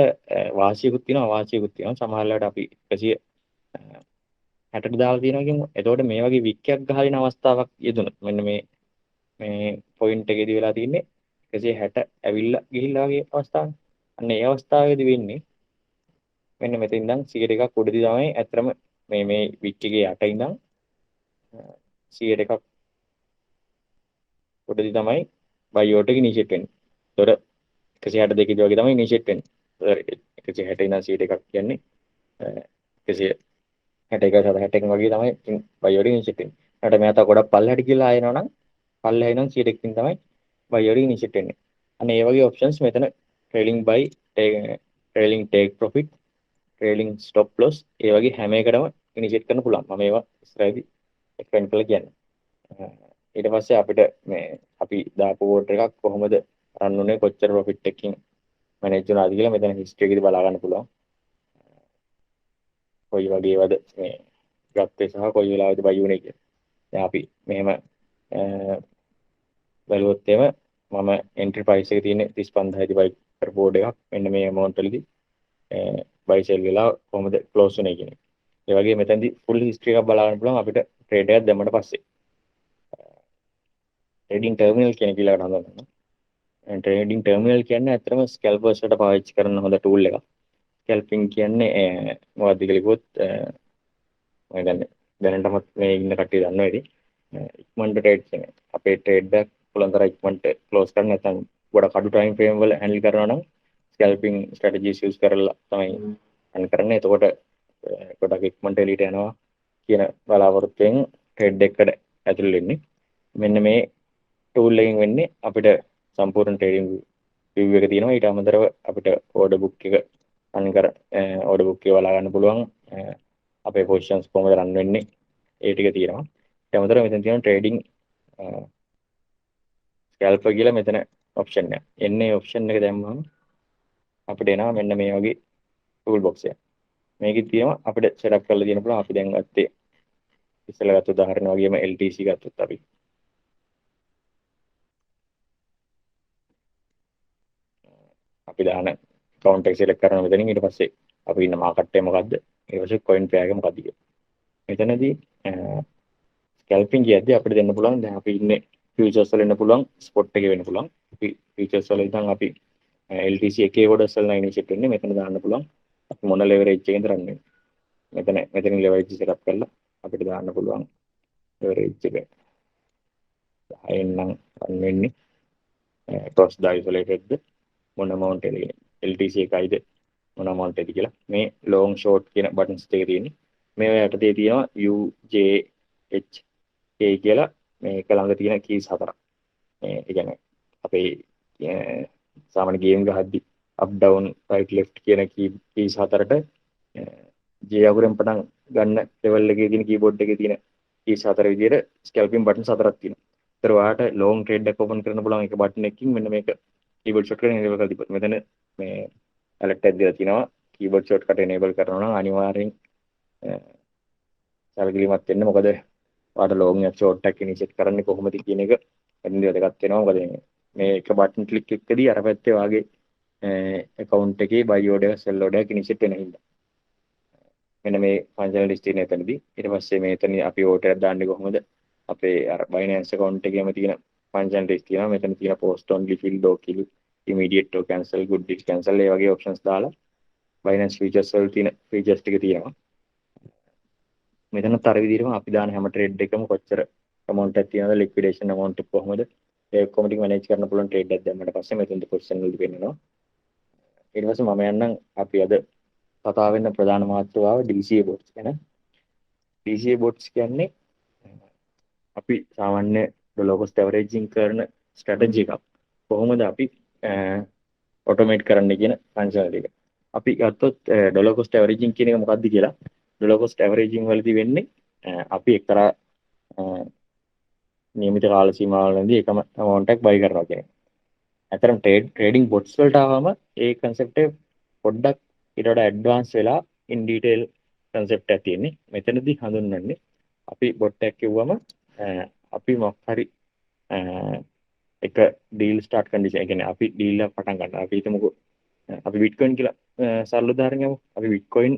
වාසියකුත් තියෙනවා අවාසියකුත් තියෙනවා. සමහර වෙලාවට අපි 160ට දාලා තියෙනවා කියමු. එතකොට මේ වගේ වික්කයක් ගහලින අවස්ථාවක් යෙදුනොත් මෙන්න මේ පොයින්ට් එකේදී වෙලා තින්නේ 160 ඇවිල්ලා ගිහිල්ලා වගේ අවස්ථාවක්. අන්න ඒ අවස්ථාවේදී වෙන්නේ මෙන්න මෙතන ඉඳන් 100ක් උඩදී තමයි ඇත්තටම මේ වික් එකේ යට ඉඳන් 100ක් උඩදී තමයි buy order එක initiate වෙන්නේ. ඒතකොට 162 වගේ තමයි initiate වෙන්නේ. 160 ඉඳන් 100ක් කියන්නේ 161 වගේ තමයි buy order initiate වෙන්නේ. ඊට මෙයා තව ගොඩක් පල්ලෙහාට ගිහලා ආයෙනවා නම් පල්ලෙහා ඉඳන් 100කින් තමයි buy order initiate වෙන්නේ. අන්න ඒ වගේ options මෙතන trailing buy, trailing take profit, trailing stop loss ඒ වගේ හැම එකටම initiate කරන්න පුළුවන්. මම ඒවා ඉස්සරහදී explain කරලා කියන්නේ. ඊට පස්සේ අපිට මේ අපි දාපු order එකක් කොහොමද run උනේ කොච්චර profit එකකින් manage වුණාද කියලා මෙතන history එකේදී බලා ගන්න පුළුවන්. කොයි වගේවද මේ ගත්තේ සහ කොයි වෙලාවෙද buy වුනේ කියලා. දැන් අපි මෙහෙම බැලුවොත් එම මම entry price එකේ තියෙන 35000 දී buy කරපු order එකක් මෙන්න මේ amount වලදී buy sell වෙලා කොහොමද close වුනේ කියන එක. ඒ වගේ මෙතනදී full history එකක් බලා ගන්න පුළුවන් අපිට trade එකක් දැම්මට පස්සේ. trading terminal කියන එක ඊළඟට හඳුන්වනවා. trading terminal කියන්නේ ඇත්තටම scalpers වලට පාවිච්චි කරන හොඳ tool එකක්. scalping කියන්නේ මොකක්ද කියලා කිව්වොත් මම දැනටමත් මේ ඉන්න කට්ටිය දන්නවා ඉතින් ඉක්මනට trade කියන්නේ අපේ trade එක පුළුවන් තරම් ඉක්මනට close කරන්න නැත්නම් ගොඩක් අඩු time frame වල handle කරනවා නම් scalping strategies use කරලා තමයි run කරන්නේ. එතකොට ගොඩක් ඉක්මනට එළියට යනවා කියන බලාපොරොත්තුවෙන් trade එකට ඇතුල් වෙන්නේ. මෙන්න මේ tool එකෙන් වෙන්නේ අපිට සම්පූර්ණ trading view එක තියෙනවා. ඊට අමතරව අපිට order book එක run කර order book එක බලා ගන්න පුළුවන්. අපේ positions කොහොමද run වෙන්නේ ඒ ටික තියෙනවා. ඊට අමතරව මෙතන තියෙනවා trading ස්කැල්පර් කියලා මෙතන ඔප්ෂන් එක. එන්නේ ඔප්ෂන් එක දැම්මම අපිට එනවා මෙන්න මේ වගේ ටූල් බොක්ස් එක. මේකේ තියෙනවා අපිට සෙටප් කරලා තියෙන පුළුවන්. අපි දැන් ගත්තේ ඉස්සෙල්ලා ගත්ත උදාහරණ වගේම LTC ගත්තොත් අපි දාන account එක select කරනවා මෙතනින්. ඊට පස්සේ අපි ඉන්න මාකට් එක මොකද්ද? ඊට පස්සේ coin pair එක මොකද්ද කියලා. මෙතනදී ස්කැල්පින් කියද්දී අපිට දෙන්න පුළුවන් දැන් අපි ඉන්නේ ෆියුචර්ස් වල ඉන්න පුළුවන්, ස්පොට් එකේ වෙන්න පුළුවන්. අපි ෆියුචර්ස් වල ඉඳන් අපි LTC එකේ කොටස් වල ඉනිෂියේට් වෙන්නේ. මෙතන දාන්න පුළුවන් අපි මොන ලෙවරේජ් එකෙන්ද රන් වෙන්නේ. මෙතනින් ලෙවරේජ් සෙටප් කරලා අපිට දාන්න පුළුවන් ලෙවරේජ් එක 10 නම් රන් වෙන්නේ cross isolated මොන amount එකද LTC එකයිද මොන amount එකද කියලා. මේ long short කියන buttons දෙක තියෙන්නේ. මේ යටතේ තියෙනවා UJH ඒ කියලා මේක ළඟ තියෙන කීස් හතරක්. ඒ කියන්නේ අපේ සාමාන්‍ය ගේම් ගහද්දි up down right left කියන කීස් හතරට J අකුරෙන් පටන් ගන්න ලෙවල් එකේ තියෙන කීබෝඩ් එකේ තියෙන කීස් හතර විදියට ස්කැල්පින් බටන්ස් හතරක් තියෙනවා. ඒතර ඔයාලට long trade එක open කරන්න පුළුවන් එක බටන් එකකින් මෙන්න මේක keyboard shortcut enable කරලා තිබ්බොත් මෙතන මේ alert එකක් දීලා තිනවා keyboard shortcut enable කරනවා නම් අනිවාර්යෙන් සැලකිලිමත් වෙන්න. මොකද ඔයාලට long එක short එකක් initiate කරන්නේ කොහොමද කියන එක එන්නේ වැදගත් වෙනවා. මොකද මේ එක බටන් ක්ලික් එකකදී අර පැත්තේ වාගේ account එකේ buy order sell order එක initiate වෙන හින්දා මෙන්න මේ functional list තියෙන එතනදී. ඊට පස්සේ මේතන අපි order එකක් දාන්නේ කොහොමද? අපේ අර Binance account එකේම තියෙන functional list තියෙනවා. මෙතන තියෙන post only, fill, doc, immediate to cancel, good deal cancel ඒ වගේ options දාලා Binance features වල තියෙන features ටික තියෙනවා. මෙතනත් අර විදිහටම අපි දාන හැම trade එකම කොච්චර amount එකක් තියෙනවද, liquidation amount එක කොහොමද, ඒ ඔක්කොම ටික manage කරන්න පුළුවන් trade එකක් දැම්මට පස්සේ මෙතනදී position වලදී පෙන්නනවා. ඊට පස්සේ මම යන්නම් අපි අද කතා වෙන ප්‍රධාන මාතෘකාව DCA bots ගැන. DCA bots කියන්නේ අපි සාමාන්‍ය dollar cost averaging කරන strategy එකක්. කොහොමද අපි automate කරන්න කියන functionality එක. අපි ගත්තොත් dollar cost averaging කියන එක මොකක්ද කියලා. dollar cost averaging වලදී වෙන්නේ අපි එක්තරා නියමිත කාල සීමාවලදී එකම amount එකක් buy කරනවා කියන එක. අතරම trading bots වලට ආවම ඒ concept එක පොඩ්ඩක් ඊට වඩා advance වෙලා in detail concept එකක් තියෙන්නේ. මෙතනදී හඳුන්වන්නේ අපි bot එකක් කිව්වම අපි මොකක් හරි එක ඩීල් ස්ටාර්ට් කන්ඩිෂන් ඒ කියන්නේ අපි ඩීල් එක පටන් ගන්නවා. අපි හිතමුකෝ අපි බිට්කොයින් කියලා සරල උදාහරණයක් ගමු. අපි බිට්කොයින්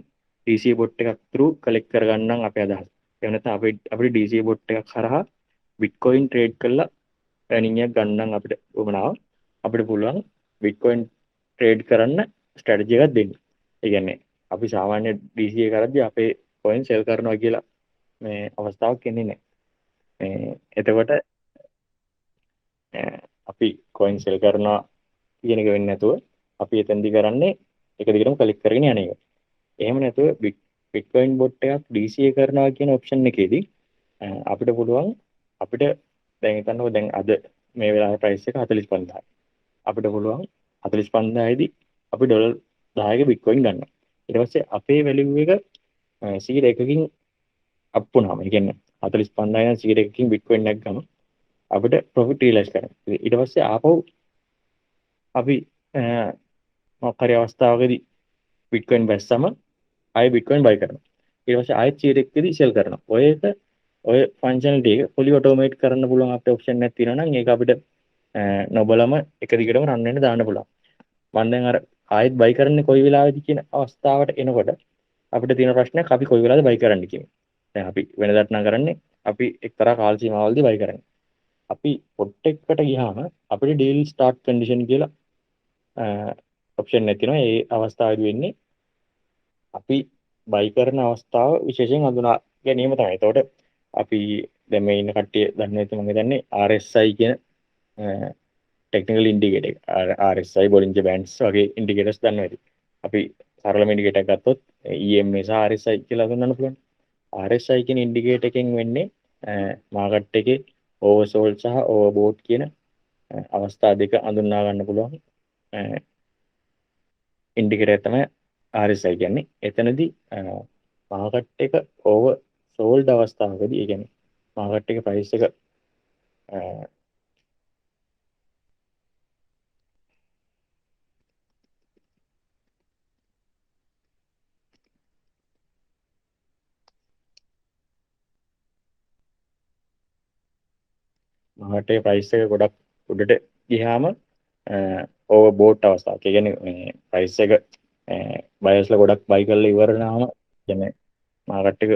DCA bot එකක් through collect කරගන්නම් අපේ අදහස. එහෙම නැත්නම් අපිට DCA bot එකක් හරහා බිට්කොයින් ට්‍රේඩ් කරලා earning එකක් ගන්නම් අපිට උවමනාව. අපිට පුළුවන් බිට්කොයින් ට්‍රේඩ් කරන්න ස්ට්‍රැටජි එකක් දෙන්න. ඒ කියන්නේ අපි සාමාන්‍ය DCA කරද්දී අපේ කොයින් සෙල් කරනවා කියලා මේ අවස්ථාවක් එන්නේ නැහැ. එතකොට අපි කොයින් සෙල් කරනවා කියන එක වෙන්නේ නැතුව අපි එතෙන්දි කරන්නේ එක දිගටම කලික් කරගෙන යන එක. එහෙම නැතුව Bitcoin bot එකක් DCA කරනවා කියන ඔප්ෂන් එකේදී අපිට පුළුවන් අපිට දැන් හිතන්නකෝ දැන් අද මේ වෙලාවේ ප්‍රයිස් එක 45000. අපිට පුළුවන් 45000 දී අපි ඩොලර් 10ක Bitcoin ගන්නවා. ඊට පස්සේ අපේ වැලියු එක 100කින් අප් වුණාම ඒ කියන්නේ 45000 100කින් Bitcoin එකක් ගම අපිට ප්‍රොෆිට් රියලයිස් කරන්න. ඊට පස්සේ ආපහු අපි මොකක් හරි අවස්ථාවකදී Bitcoin බැස්සම ආයෙ Bitcoin buy කරනවා. ඊට පස්සේ ආයෙත් 100කදී sell කරනවා. ඔය functionality එක fully automate කරන්න පුළුවන් අපිට option එකක් තියෙනවා නම් ඒක අපිට නොබලම එක දිගටම run වෙන්න දාන්න පුළුවන්. මම දැන් අර ආයෙත් buy කරන්නේ කොයි වෙලාවෙද කියන අවස්ථාවට එනකොට අපිට තියෙන ප්‍රශ්නයක් අපි කොයි වෙලාවද buy කරන්න කියන්නේ. දැන් අපි වෙනදාට නම් කරන්නේ අපි එක්තරා කාල සීමාවලදී buy කරන්නේ. අපි පොට් එකකට ගියාම අපිට ඩීල් ස්ටාර්ට් කන්ඩිෂන් කියලා ඔප්ෂන් එකක් තියෙනවා. ඒ අවස්ථාවේදී වෙන්නේ අපි බයි කරන අවස්ථාව විශේෂයෙන් හඳුනා ගැනීම තමයි. එතකොට අපි දැන් මේ ඉන්න කට්ටිය දන්නේ නැති මම හිතන්නේ RSI කියන ටෙක්නිකල් ඉන්ඩිකේටර් එක. RSI බොලින්ජර් බෑන්ඩ්ස් වගේ ඉන්ඩිකේටර්ස් දන්නවා ඇති. අපි සරලම ඉන්ඩිකේටර් එකක් ගත්තොත් EMA සහ RSI කියලා හඳුන්වන්න පුළුවන්. RSI කියන ඉන්ඩිකේටර් එකෙන් වෙන්නේ මාකට් එකේ ඕවර්සෝල්ඩ් සහ ඕවර්බෝට් කියන අවස්ථා දෙක හඳුනා ගන්න පුළුවන් ඉන්ඩිකේටර් තමයි RSI කියන්නේ. එතනදී මාකට් එක ඕවර්සෝල්ඩ් අවස්ථාවකදී ඒ කියන්නේ මාකට් එක ප්‍රයිස් එක මට ප්‍රයිස් එක ගොඩක් උඩට ගියාම ඕවර් බෝට් අවස්ථාවක්. ඒ කියන්නේ මේ ප්‍රයිස් එක බයස්ලා ගොඩක් බයි කරලා ඉවරනාම කියන්නේ මාකට් එක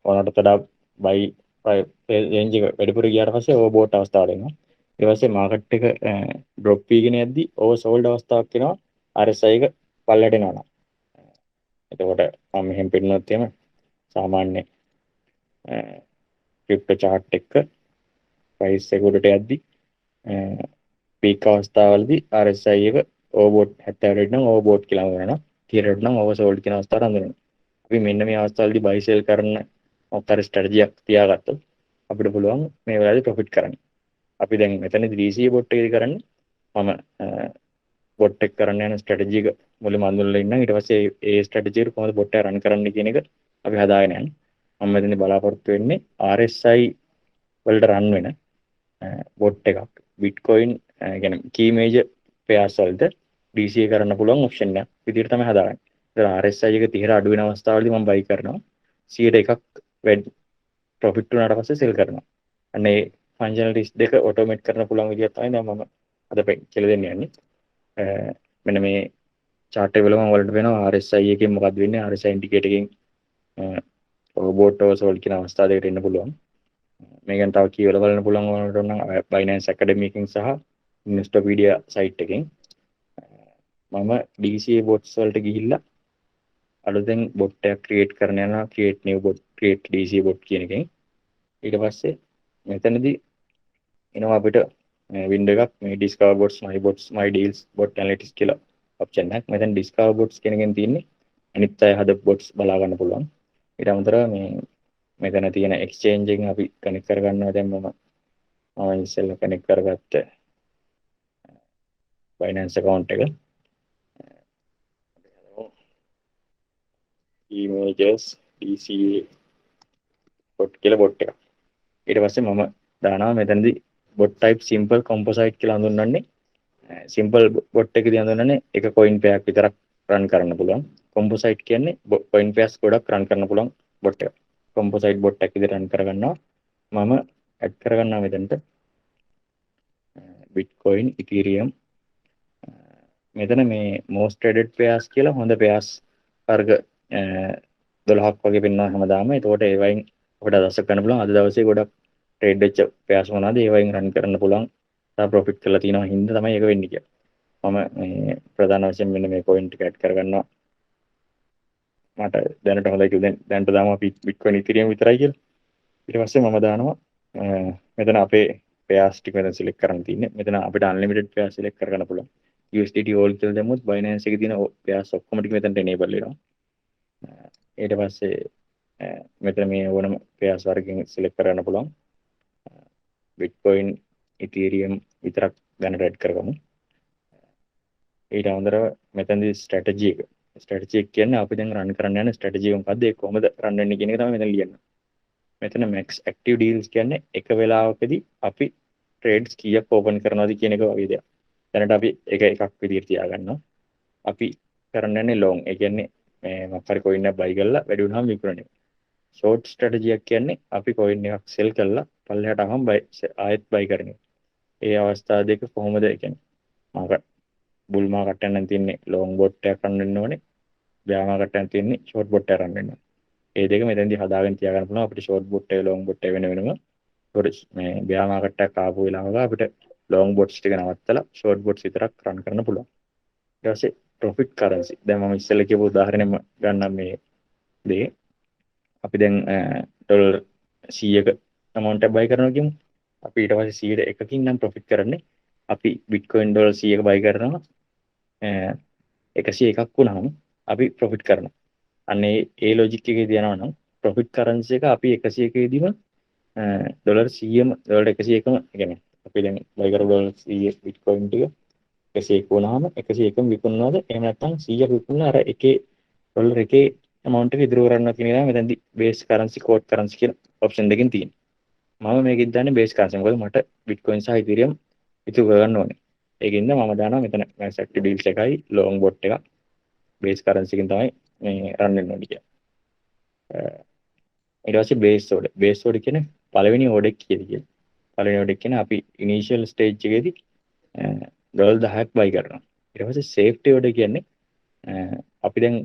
ඕනට වඩා බයි රේන්ජ් එක වැඩිපුර ගියාට පස්සේ ඕවර් බෝට් අවස්ථාවට එනවා. ඊට පස්සේ මාකට් එක ඩ්‍රොප් වීගෙන යද්දි ඕවර් සෝල්ඩ් අවස්ථාවක් එනවා RSI එක පල්ලට එනවා නම්. එතකොට මම මෙහෙම පෙන්නනොත් එහෙම සාමාන්‍ය ක්‍රිප්ටෝ chart එක ප්‍රයිස් එක උඩට යද්දි පීක් අවස්ථාවලදී RSI එක ඕවර්බෝට් 70 නම් ඕවර්බෝට් කියලා හඳුනනවා. 30 නම් ඕවර්සෝල්ඩ් කියන අවස්ථාවට හඳුනනවා. අපි මෙන්න මේ අවස්ථාවලදී බයි සෙල් කරන මොකක් හරි ස්ට්‍රැටජියක් තියාගත්තොත් අපිට පුළුවන් මේ වෙලාවේදී ප්‍රොෆිට් කරන්න. අපි දැන් මෙතනදී DCA බොට් එකේදී කරන්නේ මම බොට් එක කරන්න යන ස්ට්‍රැටජි එක මුලින්ම අඳුනලා ඉන්නම්. ඊට පස්සේ ඒ ස්ට්‍රැටජි එක කොහොමද බොට් එක රන් කරන්න කියන එක අපි හදාගෙන යනවා. මම මෙතනදී බලාපොරොත්තු වෙන්නේ RSI වලට රන් වෙන බොට් එකක් බිට්කොයින් ගැන කී මේජර් පෙයාර්ස් වලට DCA කරන්න පුළුවන් ඔප්ෂන් එකක් විදිහට තමයි හදාගන්නේ. ඒතර RSI එක 30 අඩු වෙන අවස්ථාවලදී මම බයි කරනවා. 100ට එකක් වැඩි ප්‍රොෆිට් වුණාට පස්සේ සෙල් කරනවා. අනේ ෆන්ක්ෂනලිටිස් දෙක ඔටෝමේට් කරන්න පුළුවන් විදිහක් තමයි දැන් මම අද කියලා දෙන්න යන්නේ. මෙන්න මේ chart එක වල මම වලට වෙනවා RSI එකෙන් මොකක්ද වෙන්නේ RSI ඉන්ඩිකේටර් එකෙන් බෝට් ඕවර්සෝල්ඩ් කියන අවස්ථාව දෙකට එන්න පුළුවන්. මේ ගැන තව කියවලා බලන්න පුළුවන් වුණාට නම් Binance Academy එකෙන් සහ Investopedia site එකෙන් මම DCA bots වලට ගිහිල්ලා අලුතෙන් bot එකක් create කරන්න යනවා create new bot create DCA bot කියන එකෙන්. ඊට පස්සේ මෙතනදී එනවා අපිට window එකක් මේ discover bots my deals bot analytics කියලා option එකක්. මෙතන discover bots කියන එකෙන් තියෙන්නේ අනිත් අය හදපු bots බලා ගන්න පුළුවන්. ඊට අමතරව මේ මෙතන තියෙන exchange එකෙන් අපි කනෙක්ට් කරගන්නවා. දැන් මම ඉස්සෙල්ලා කනෙක්ට් කරගත්ත Binance account එක images DCA bot කියලා bot එක. ඊට පස්සේ මම දානවා මෙතනදී bot type simple composite කියලා හඳුන්වන්නේ. simple bot එකේදී හඳුන්වන්නේ එක coin pair එකක් විතරක් run කරන්න පුළුවන්. composite කියන්නේ coin pairs ගොඩක් run කරන්න පුළුවන් bot එක. composite bot එකක් විදිහට run කරගන්නවා. මම add කරගන්නවා මෙතනට Bitcoin Ethereum මෙතන මේ most traded pairs කියලා හොඳ pairs වර්ග 12ක් වගේ පෙන්වනවා හැමදාම. ඒතකොට ඒ වයින් අපිට අදහසක් ගන්න පුළුවන් අද දවසේ ගොඩක් ට්‍රේඩ් වෙච්ච pairs මොනවාද ඒ වයින් රන් කරන්න පුළුවන්. තා ප්‍රොෆිට් කරලා තියෙනවා හින්දා තමයි ඒක වෙන්නේ කියලා. මම මේ ප්‍රධාන වශයෙන් මෙන්න මේ coin ටික add කරගන්නවා. මට දැනට හොඳයි කියලා දැනට දාමු අපි Bitcoin Ethereum විතරයි කියලා. ඊට පස්සේ මම දානවා මෙතන අපේ pairs ටික මෙතන select කරන්න තියෙන්නේ. මෙතන අපිට unlimited pairs select කරගන්න පුළුවන්. USDT all කියලා දැම්මොත් Binance එකේ තියෙන pairs ඔක්කොම ටික මෙතනට enable වෙනවා. ඊට පස්සේ මෙතන මේ ඕනම pairs වර්ගයෙන් select කරගන්න පුළුවන්. Bitcoin Ethereum විතරක් දැනට add කරගමු. ඊට අමතරව මෙතනදී strategy එක කියන්නේ අපි දැන් run කරන්න යන strategy එක මොකද්ද ඒක කොහොමද run වෙන්නේ කියන එක තමයි මෙතන ලියන්නේ. මෙතන max active deals කියන්නේ එක වෙලාවකදී අපි trades කීයක් open කරනවද කියන එක වගේ දෙයක්. දැනට අපි එකක් විදිහට තියාගන්නවා. අපි කරන්න යන්නේ long. ඒ කියන්නේ මේ මොකක් හරි coin එකක් buy කරලා වැඩි වුණාම විකුණන එක. short strategy එක කියන්නේ අපි coin එකක් sell කරලා පල්ලෙහාට ආවම ආයෙත් buy කරන එක. ඒ අවස්ථා දෙක කොහොමද ඒ කියන්නේ මාකට් බුල් මාකට් එකෙන් තියෙන්නේ long bot එකක් රන් වෙන්න ඕනේ. bear මාකට් එකෙන් තියෙන්නේ short bot එකක් රන් වෙන්න ඕනේ. ඒ දෙක මෙතෙන්දී හදාගෙන තියාගන්න පුළුවන් අපිට short bot එක long bot එක වෙන වෙනම. මේ bear මාකට් එකක් ආපු වෙලාවක අපිට long bots ටික නවත්තලා short bots විතරක් run කරන්න පුළුවන්. ඊට පස්සේ profit currency. දැන් මම ඉස්සෙල්ලා කියපු උදාහරණෙම ගන්නම් මේ දේ. අපි දැන් ඩොලර් 100ක amount එකක් buy කරනවා කියමු. අපි ඊට පස්සේ 100ට එකකින් නම් profit කරන්නේ. අපි Bitcoin ඩොලර් 100ක buy කරනවා 101ක් වුණාම අපි profit කරනවා. අන්න ඒ logic එකේදී යනවා නම් profit currency එක අපි 101කේදීම ඩොලර් 100ම ඩොලර් 101ම කියන්නේ අපි දැන් buy කරපු ඩොලර් 100 Bitcoin ටික 101 වුණාම 101ම විකුණනවාද එහෙම නැත්නම් 100ක් විකුණලා අර එකේ ඩොලර් එකේ amount එක ඉදිරි කරනවා කියන එක මෙතනදී base currency code currency කියන option දෙකෙන් තියෙනවා. මම මේකෙත් දාන්නේ බේස් කරන්සි. මොකද මට බිට්කොයින් සහ ඉතිරියම් ඉතුරු කරගන්න ඕනේ. ඒකින්ද මම දානවා මෙතන ඇක්ටිව් ඩීල්ස් එකයි ලොන්ග් බොට් එක බේස් කරන්සි එකෙන් තමයි මේ රන් වෙන්න ඕනේ කියලා. ඊට පස්සේ බේස් ඕඩර් කියන්නේ පළවෙනි ඕඩර් එක කියලා. පළවෙනි ඕඩර් කියන්නේ අපි ඉනිෂියල් ස්ටේජ් එකේදී ඩොලර් 10ක් බයි කරනවා. ඊට පස්සේ සේෆ්ටි ඕඩර් කියන්නේ අපි දැන්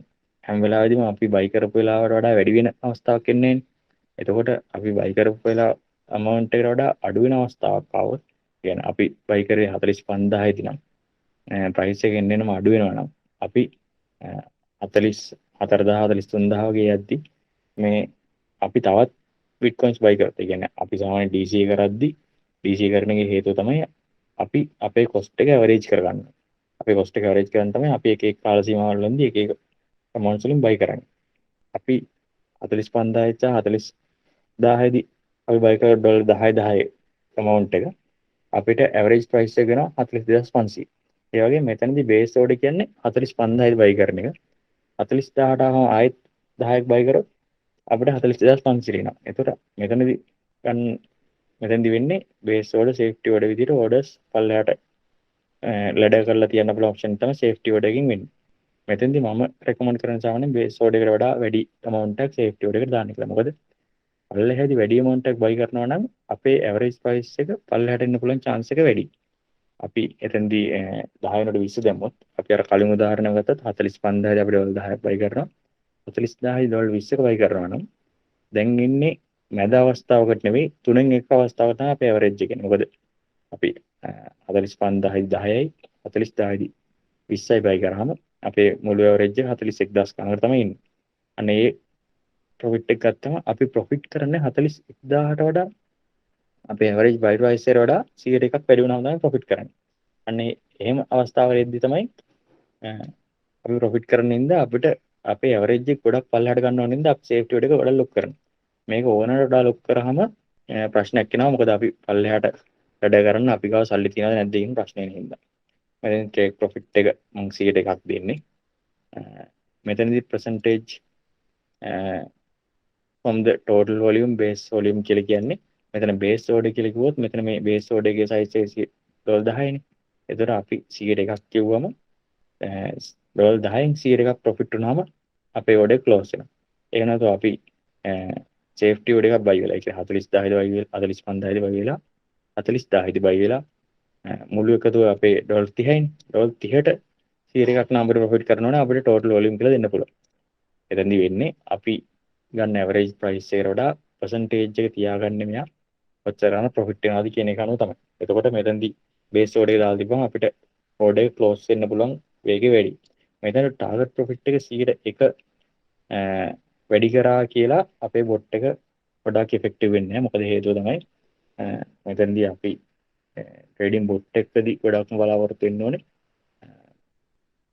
හැම වෙලාවෙදිම අපි බයි කරපු වෙලාවට වඩා වැඩි වෙන අවස්ථාවක් එන්නේ නැහැ. එතකොට අපි බයි කරපු වෙලාව amount එකට වඩා අඩු වෙන අවස්ථාවක් ආවොත් කියන්නේ අපි බයි කරේ 45000 දී නම් ප්‍රයිස් එක එන්නෙම අඩු වෙනවා නම් අපි 40 4000 43000 වගේ යද්දි මේ අපි තවත් බිට්කොයින්ස් බයි කරත්. ඒ කියන්නේ අපි සාමාන්‍ය DCA කරද්දි DCA කරන එකේ හේතුව තමයි අපි අපේ කොස්ට් එක ඇවරේජ් කරගන්න. අපේ කොස්ට් එක ඇවරේජ් කරන් තමයි අපි එක එක කාල සීමාවල වලදී එක එක amount වලින් බයි කරන්නේ. අපි 45000 සහ 40000 දී අපි බයි කර ඩොලර් 10 amount එක අපිට ඇවරේජ් ප්‍රයිස් එක වෙනවා 42500. ඒ වගේ මෙතනදී බේස් ඕඩර් කියන්නේ 45000 දී බයි කරන එක. 40000ට ආයෙත් 10ක් බයි කරොත් අපිට 42500 එනවා. එතකොට මෙතනදී වෙන්නේ බේස් ඕඩර් සේෆ්ටි ඕඩර් විදිහට ඕඩර්ස් පල්ලෙහාට ලැඩර් කරලා තියන්න පුළුවන් ඔප්ෂන් තමයි සේෆ්ටි ඕඩර් එකකින් වෙන්නේ. මෙතෙන්දී මම රෙකමන්ඩ් කරන සාමාන්‍යයෙන් බේස් ඕඩර් එකට වඩා වැඩි amount එකක් සේෆ්ටි ඕඩර් එකට දාන්න කියලා. මොකද පල්ලෙහාදී වැඩි amount එකක් බයි කරනවා නම් අපේ ඇවරේජ් ප්‍රයිස් එක පල්ලෙහාට එන්න පුළුවන් chance එක වැඩි. අපි එතෙන්දී 10 වෙනකොට 20 දැම්මොත් අපි අර කලින් උදාහරණයක් ගත්තත් 45000 අපි ඩොලර් 10ක් බයි කරනවා. 40000 ඩොලර් 20ක බයි කරනවා නම් දැන් ඉන්නේ මැද අවස්ථාවකට නෙවෙයි තුනෙන් එක අවස්ථාවක තමයි අපේ ඇවරේජ් එක. මොකද අපි 45000 10යි 40000 දී 20යි බයි කරාම අපේ මුළු ඇවරේජ් එක 41000 කනකට තමයි ඉන්නේ. අන්න ඒ ප්‍රොෆිට් එක ගත්තම අපි ප්‍රොෆිට් කරන්නේ 41000ට වඩා අපේ ඇවරේජ් බයි ප්‍රයිස් එකට වඩා 100ට එකක් වැඩි වුණාම තමයි ප්‍රොෆිට් කරන්නේ. අන්න එහෙම අවස්ථාවලදී තමයි අපි ප්‍රොෆිට් කරන ඉඳ අපිට අපේ ඇවරේජ් එක ගොඩක් පල්ලෙහාට ගන්න ඕන ඉඳ අපි සේෆ්ටි එක ගොඩක් ලොක් කරනවා. මේක ඕනට වඩා ලොක් කරාම ප්‍රශ්නයක් එනවා. මොකද අපි පල්ලෙහාට වැඩ කරන්න අපි ගාව සල්ලි තියනවද නැද්ද කියන ප්‍රශ්නේ හින්දා. මෙතන ටේක් ප්‍රොෆිට් එක මම 100ට එකක් දෙන්නේ. මෙතනදී percentage from the total volume base volume කියලා කියන්නේ මෙතන base order කියලා කිව්වොත් මෙතන මේ base order එකේ size එක ඩොලර් 10යිනේ. ඒතර අපි 100ට එකක් කිව්වම ඩොලර් 10න් 100ට එකක් ප්‍රොෆිට් වුණාම අපේ order close වෙනවා. ඒක නැතුව අපි safety order එකක් buy වෙලා. ඒ කියන්නේ 40000 ද buy වෙලා 45000 ද buy වෙලා 40000 ද buy වෙලා මුළු එකතුව අපේ ඩොලර් 30යිනේ. ඩොලර් 30ට 100ට එකක් නම් අපිට ප්‍රොෆිට් කරනවනේ අපිට total volume කියලා දෙන්න පුළුවන්. එතෙන්දී වෙන්නේ අපි ගන්න ඇවරේජ් ප්‍රයිස් එකට වඩා percentage එක තියාගන්නේ මෙයා ඔච්චරන ප්‍රොෆිට් වෙනවාද කියන එක අනුව තමයි. එතකොට මෙතෙන්දී බේස් ඕඩර් එක දාලා තිබ්බම අපිට ඕඩර් එක ක්ලෝස් වෙන්න පුළුවන් වේගය වැඩි. මෙතන ටාගට් ප්‍රොෆිට් එක 101 වැඩි කරා කියලා අපේ බොට් එක ගොඩක් ඉෆෙක්ටිව් වෙන්නේ නැහැ. මොකද හේතුව තමයි මෙතෙන්දී අපි ට්‍රේඩින් බොට් එකකදී ගොඩක්ම බලාපොරොත්තු වෙන්න ඕනේ.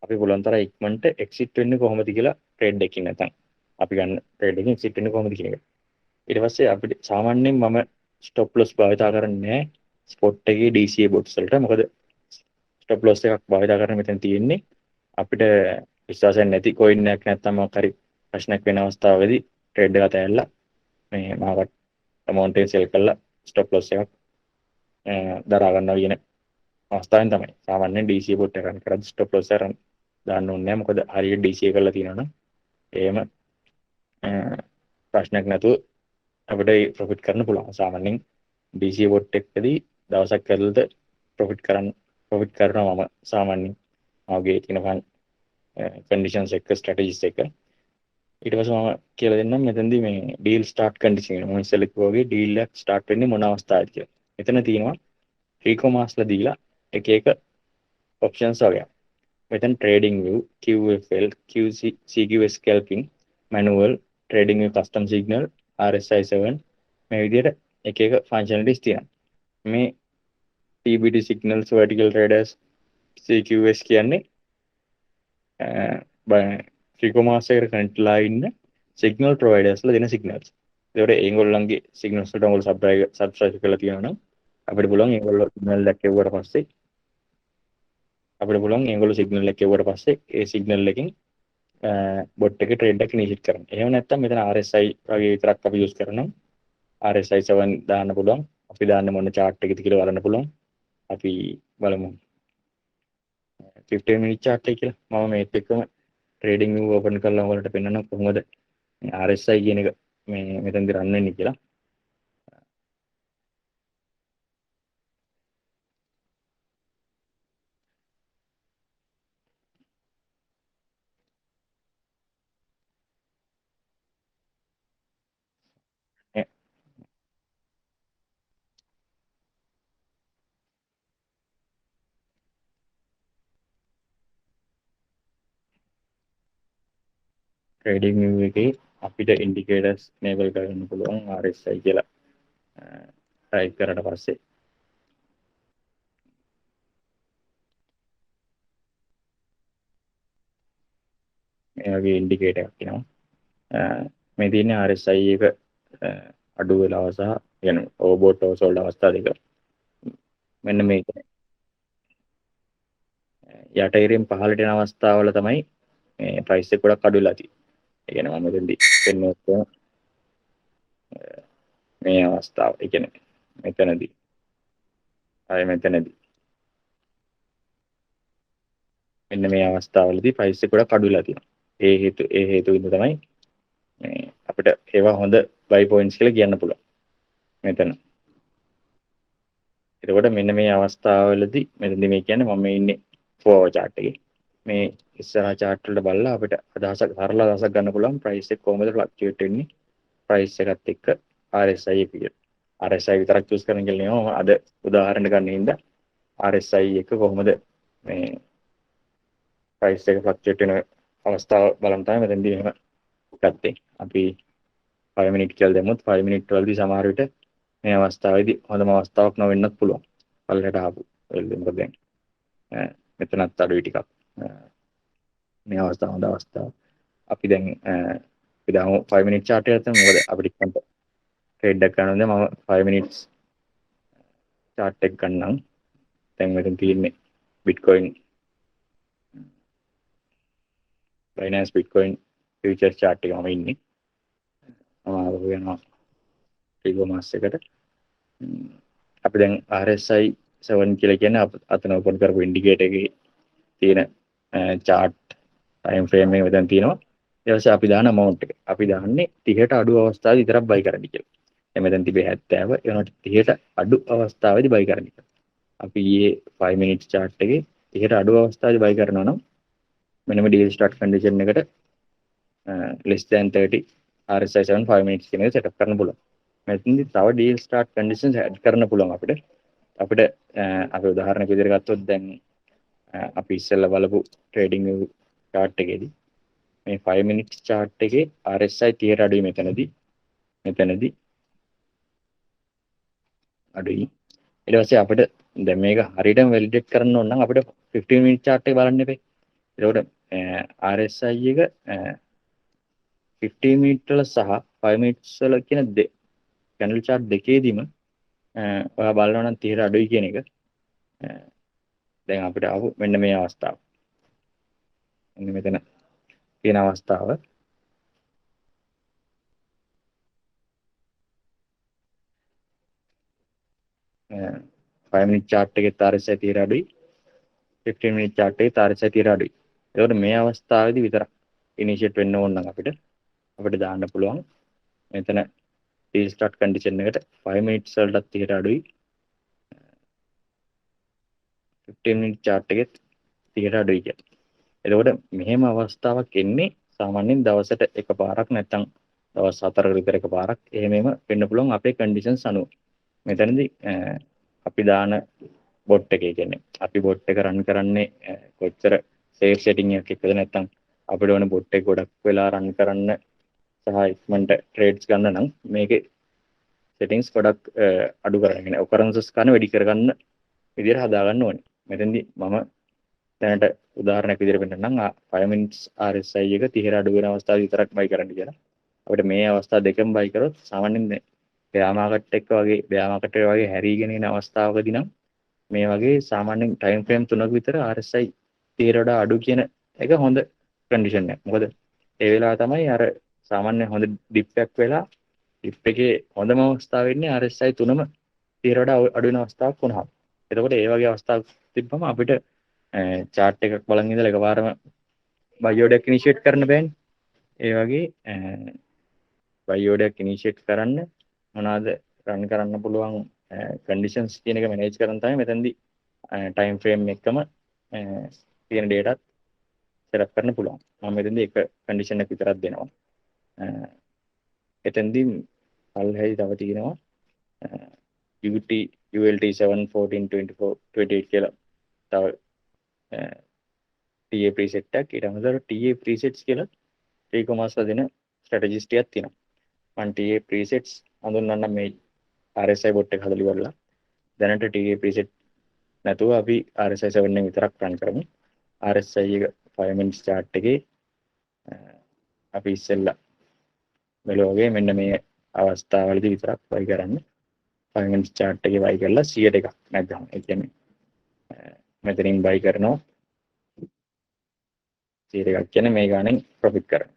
අපි පුළුවන් තරම් ඉක්මනට එක්සිට් වෙන්නේ කොහොමද කියලා ට්‍රේඩ් එකකින් නැතනම් අපි ගන්න ට්‍රේඩ් එකකින් එක්සිට් වෙන්නේ කොහොමද කියන එක. ඊට පස්සේ අපිට සාමාන්‍යයෙන් මම ස්ටොප් ලොස් භාවිතා කරන්නේ නැහැ ස්පොට් එකේ DCA බොට්ස් වලට. මොකද ස්ටොප් ලොස් එකක් භාවිතා කරන මෙතන තියෙන්නේ අපිට විශ්වාසයක් නැති කොයින් එකක් නැත්නම් මොකක් හරි ප්‍රශ්නයක් වෙන අවස්ථාවකදී ට්‍රේඩ් එක අතහැරලා මේ මාකට් amount එක සෙල් කරලා ස්ටොප් ලොස් එකක් දරා ගන්නවා කියන අවස්ථාවෙන් තමයි සාමාන්‍යයෙන් DCA බොට් එක රන් කරද්දී ස්ටොප් ලොස් එක දාන්න ඕනේ නැහැ. මොකද හරියට DCA කරලා තියෙනවනම් එහෙම ප්‍රශ්නයක් නැතුව අපිට ප්‍රොෆිට් කරන්න පුළුවන්. සාමාන්‍යයෙන් DCA බොට් එකකදී දවසක් කරලද ප්‍රොෆිට් කරනවා මම සාමාන්‍යයෙන් මගේ තියෙන කන්ඩිෂන්ස් එක ස්ට්‍රැටජිස් එක. ඊට පස්සේ මම කියලා දෙන්නම් මෙතනදී මේ ඩීල් ස්ටාර්ට් කන්ඩිෂන් එක. මම ඉස්සෙල්ලා කිව්වා වගේ ඩීල් එක ස්ටාර්ට් වෙන්නේ මොන අවස්ථාවේද කියලා. මෙතන තියෙනවා රීකොමාස්ලා දීලා එක එක ඔප්ෂන්ස් වගේ. මෙතන trading view, QFL, CQS scalping, manual, trading view custom signal, RSI 7 මේ විදිහට එක එක functionalities තියෙනවා. මේ TBD signals, vertical traders, CQS කියන්නේ ෆ්‍රීකොමාස් එකට කනෙක්ට් ලා ඉන්න signal providers ලා දෙන signals. ඒකට ඒගොල්ලන්ගේ signals වලට ඔයගොල්ලෝ subscribe කරලා තියෙනවා නම් අපිට පුළුවන් ඒගොල්ලෝ signal එකක් එවුවට පස්සේ අපිට පුළුවන් ඒගොල්ලෝ සිග්නල් එක එවුවට පස්සේ ඒ සිග්නල් එකෙන් බොට් එකේ ට්‍රේඩ් එක ඉනිෂিয়েට් කරන්න. එහෙම නැත්නම් මෙතන RSI වගේ විතරක් අපි යූස් කරනවා. RSI 7 දාන්න පුළුවන්. අපි දාන්නේ මොන chart එකද කියලා බලන්න පුළුවන්. අපි බලමු 15 minute chart එක කියලා. මම මේත් එක්කම trading view open කරලා ඔයාලට පෙන්නන්න කොහොමද RSI කියන එක මේ මෙතනදී run වෙන්නේ කියලා. trading view එකේ අපිට indicators enable කරන්න පුළුවන් RSI කියලා type කරලා පස්සේ මේ වගේ ඉන්ඩිකේටර් එකක් එනවා. මේ තියෙන්නේ RSI එක අඩු වෙලා සහ يعني ඕවර්බෝට් ඕවර්සෝල්ඩ් අවස්ථා දෙක. මෙන්න මේක. යට ඉරින් පහළට යන අවස්ථාවල තමයි මේ ප්‍රයිස් එක ගොඩක් අඩු වෙලා තියෙන්නේ. ඒ කියන්නේ මම මෙතනදී පෙන්වුවොත් මේ අවස්ථාව. ඒ කියන්නේ මෙතනදී මෙන්න මේ අවස්ථාවලදී ප්‍රයිස් එක ගොඩක් අඩු වෙලා තියෙනවා. ඒ හේතුවෙන් තමයි මේ අපිට ඒවා හොඳ බයි පොයින්ට්ස් කියලා කියන්න පුළුවන්. මෙතන. එතකොට මෙන්න මේ අවස්ථාවවලදී මෙතනදී මේ කියන්නේ මම ඉන්නේ ෆෝවර් chart එකේ. මේ ඉස්සරහා chart වලට බලලා අපිට සරල අදහසක් ගන්න පුළුවන් ප්‍රයිස් එක කොහොමද ෆ්ලක්චුවේට් වෙන්නේ ප්‍රයිස් එකත් එක්ක RSI එක කියලා. RSI විතරක් චූස් කරන්න කියලා නෙවෙයි මම අද උදාහරණ ගන්න හින්දා RSI එක කොහොමද මේ ප්‍රයිස් එක ෆ්ලක්චුවේට් වෙන අවස්ථාව බලන්න තමයි මෙතනදී එහෙම ගත්තේ. අපි 5 මිනිත් කියලා දැම්මොත් 5 මිනිත් වලදී සමහර විට මේ අවස්ථාවේදී හොඳම අවස්ථාවක් නොවෙන්නත් පුළුවන්. පල්ලෙහාට ආපු මොකද දැන් මෙතනත් අඩුයි ටිකක්. මේ අවස්ථාව හොඳ අවස්ථාව. අපි දැන් අපි දාමු 5 මිනිත් chart එකකට මොකද අපිට ඉක්මනට ට්‍රේඩ් එකක් ගන්න මම 5 මිනිත්ස් chart එක ගන්නම්. දැන් මෙතන තියෙන්නේ Bitcoin Binance Bitcoin futures chart එක මම ඉන්නේ. මම ආව වෙනවා ටිගෝමාස් එකට. අපි දැන් RSI 7 කියලා කියන්නේ අතන ඕපන් කරපු ඉන්ඩිකේටර් එකේ තියෙන chart time frame එක මෙතන තියෙනවා. ඊට පස්සේ අපි දාන amount එක. අපි දාන්නේ 30ට අඩු අවස්ථාවේ විතරක් buy කරන්න කියලා. දැන් මෙතන තිබේ 70 ඒනොට 30ට අඩු අවස්ථාවේදී buy කරන්න කියලා. අපි ඊයේ 5 minutes chart එකේ 30ට අඩු අවස්ථාවේදී buy කරනවා නම් මෙන්න මේ deal start condition එකට less than 30 RSI 7 5 minutes කියන එක set up කරන්න පුළුවන්. මෙතනදී තව deal start conditions add කරන්න පුළුවන් අපිට. අපි උදාහරණයක් විදිහට ගත්තොත් දැන් අපි ඉස්සෙල්ලා බලපු trading chart එකේදී මේ 5 minutes chart එකේ RSI 30ට අඩුයි මෙතනදී අඩුයි. ඊට පස්සේ අපිට දැන් මේක හරියටම වැලිඩේට් කරන්න ඕන නම් අපිට 15 minutes chart එක බලන්න එපේ. ඒකට RSI එක 15 minutes වල සහ 5 minutes වල කියන candle chart දෙකේදීම ඔයා බලනවා නම් 30ට අඩුයි කියන එක දැන් අපිට ආපු මෙන්න මේ අවස්ථාව. මෙන්න මෙතන තියෙන අවස්ථාව. 5 minute chart එකේ RSI 30ට අඩුයි. 15 minute chart එකේ RSI 30ට අඩුයි. ඒකට මේ අවස්ථාවේදී විතරක් ඉනිෂියේට් වෙන්න ඕන නම් අපිට දාන්න පුළුවන්. මෙතන deal start condition එකට 5 minutes වලටත් 30ට අඩුයි. 15 minute chart එකේ 30ට අඩුයි කියන්නේ. එතකොට මෙහෙම අවස්ථාවක් එන්නේ සාමාන්‍යයෙන් දවසට එකපාරක් නැත්නම් දවස් 4කට විතර එකපාරක් එහෙමම වෙන්න පුළුවන් අපේ conditions අනුව. මෙතනදී අපි දාන බොට් එකේ කියන්නේ අපි බොට් එක රන් කරන්නේ කොච්චර සේෆ් සෙටින් එකක් එක්කද නැත්නම් අපිට ඕන බොට් එක ගොඩක් වෙලා රන් කරන්න සහ ඉක්මනට ට්‍රේඩ්ස් ගන්න නම් මේකේ settings ගොඩක් අඩු කරගෙන occurrences ගන්න වැඩි කරගන්න විදිහට හදා ගන්න ඕනේ. මෙතෙන්දී මම දැනට උදාහරණයක් විදිහට පෙන්නන්නම් 5 minutes RSI එක 30ට අඩු වෙන අවස්ථාවේ විතරක් buy කරන්න කියලා. අපිට මේ අවස්ථා දෙකම buy කරොත් සාමාන්‍යයෙන් bear market එක වගේ හැරීගෙන එන අවස්ථාවකදී නම් මේ වගේ සාමාන්‍යයෙන් time frame 3ක විතර RSI 30ට වඩා අඩු කියන එක හොඳ condition එකක්. මොකද ඒ වෙලාව තමයි අර සාමාන්‍ය හොඳ dip එකක් වෙලා ඩිප් එකේ හොඳම අවස්ථාව වෙන්නේ RSI 3ම 100ට වඩා අඩු වෙන අවස්ථාවක් වුණාම. එතකොට ඒ වගේ අවස්ථාවක් තිබ්බම අපිට chart එකක් බලන් ඉඳලා එකපාරම buy order එකක් initiate කරන්න බෑනේ. ඒ වගේ buy order එකක් initiate කරන්න මොනවාද run කරන්න පුළුවන් conditions කියන එක manage කරන් තමයි මෙතනදී time frame එකම තියෙන data set up කරන්න පුළුවන්. මම මෙතනදී එක condition එක විතරක් දෙනවා. එතෙන්දී පල්හැයි තව තියෙනවා UT ULT 7 14 24 28 කියලා තව TA preset එකක්. ඊට අමතරව TA presets කියලා e-commerce වල දෙන strategies ටිකක් තියෙනවා. මම TA presets හඳුන්වන්න මේ RSI bot එක හදලා ඉවරලා දැනට TA preset නැතුව අපි RSI 7 එකෙන් විතරක් run කරමු. RSI එක 5 minutes chart එකේ අපි ඉස්සෙල්ලා මෙලොවගේ මෙන්න මේ අවස්ථාවලදී විතරක් buy කරන්න. 5 minutes chart එකේ buy කරලා 100ට එකක් නැත්නම් ඒ කියන්නේ මෙතනින් buy කරනවා 100ට එකක් කියන්නේ මේ ගානෙන් profit කරනවා.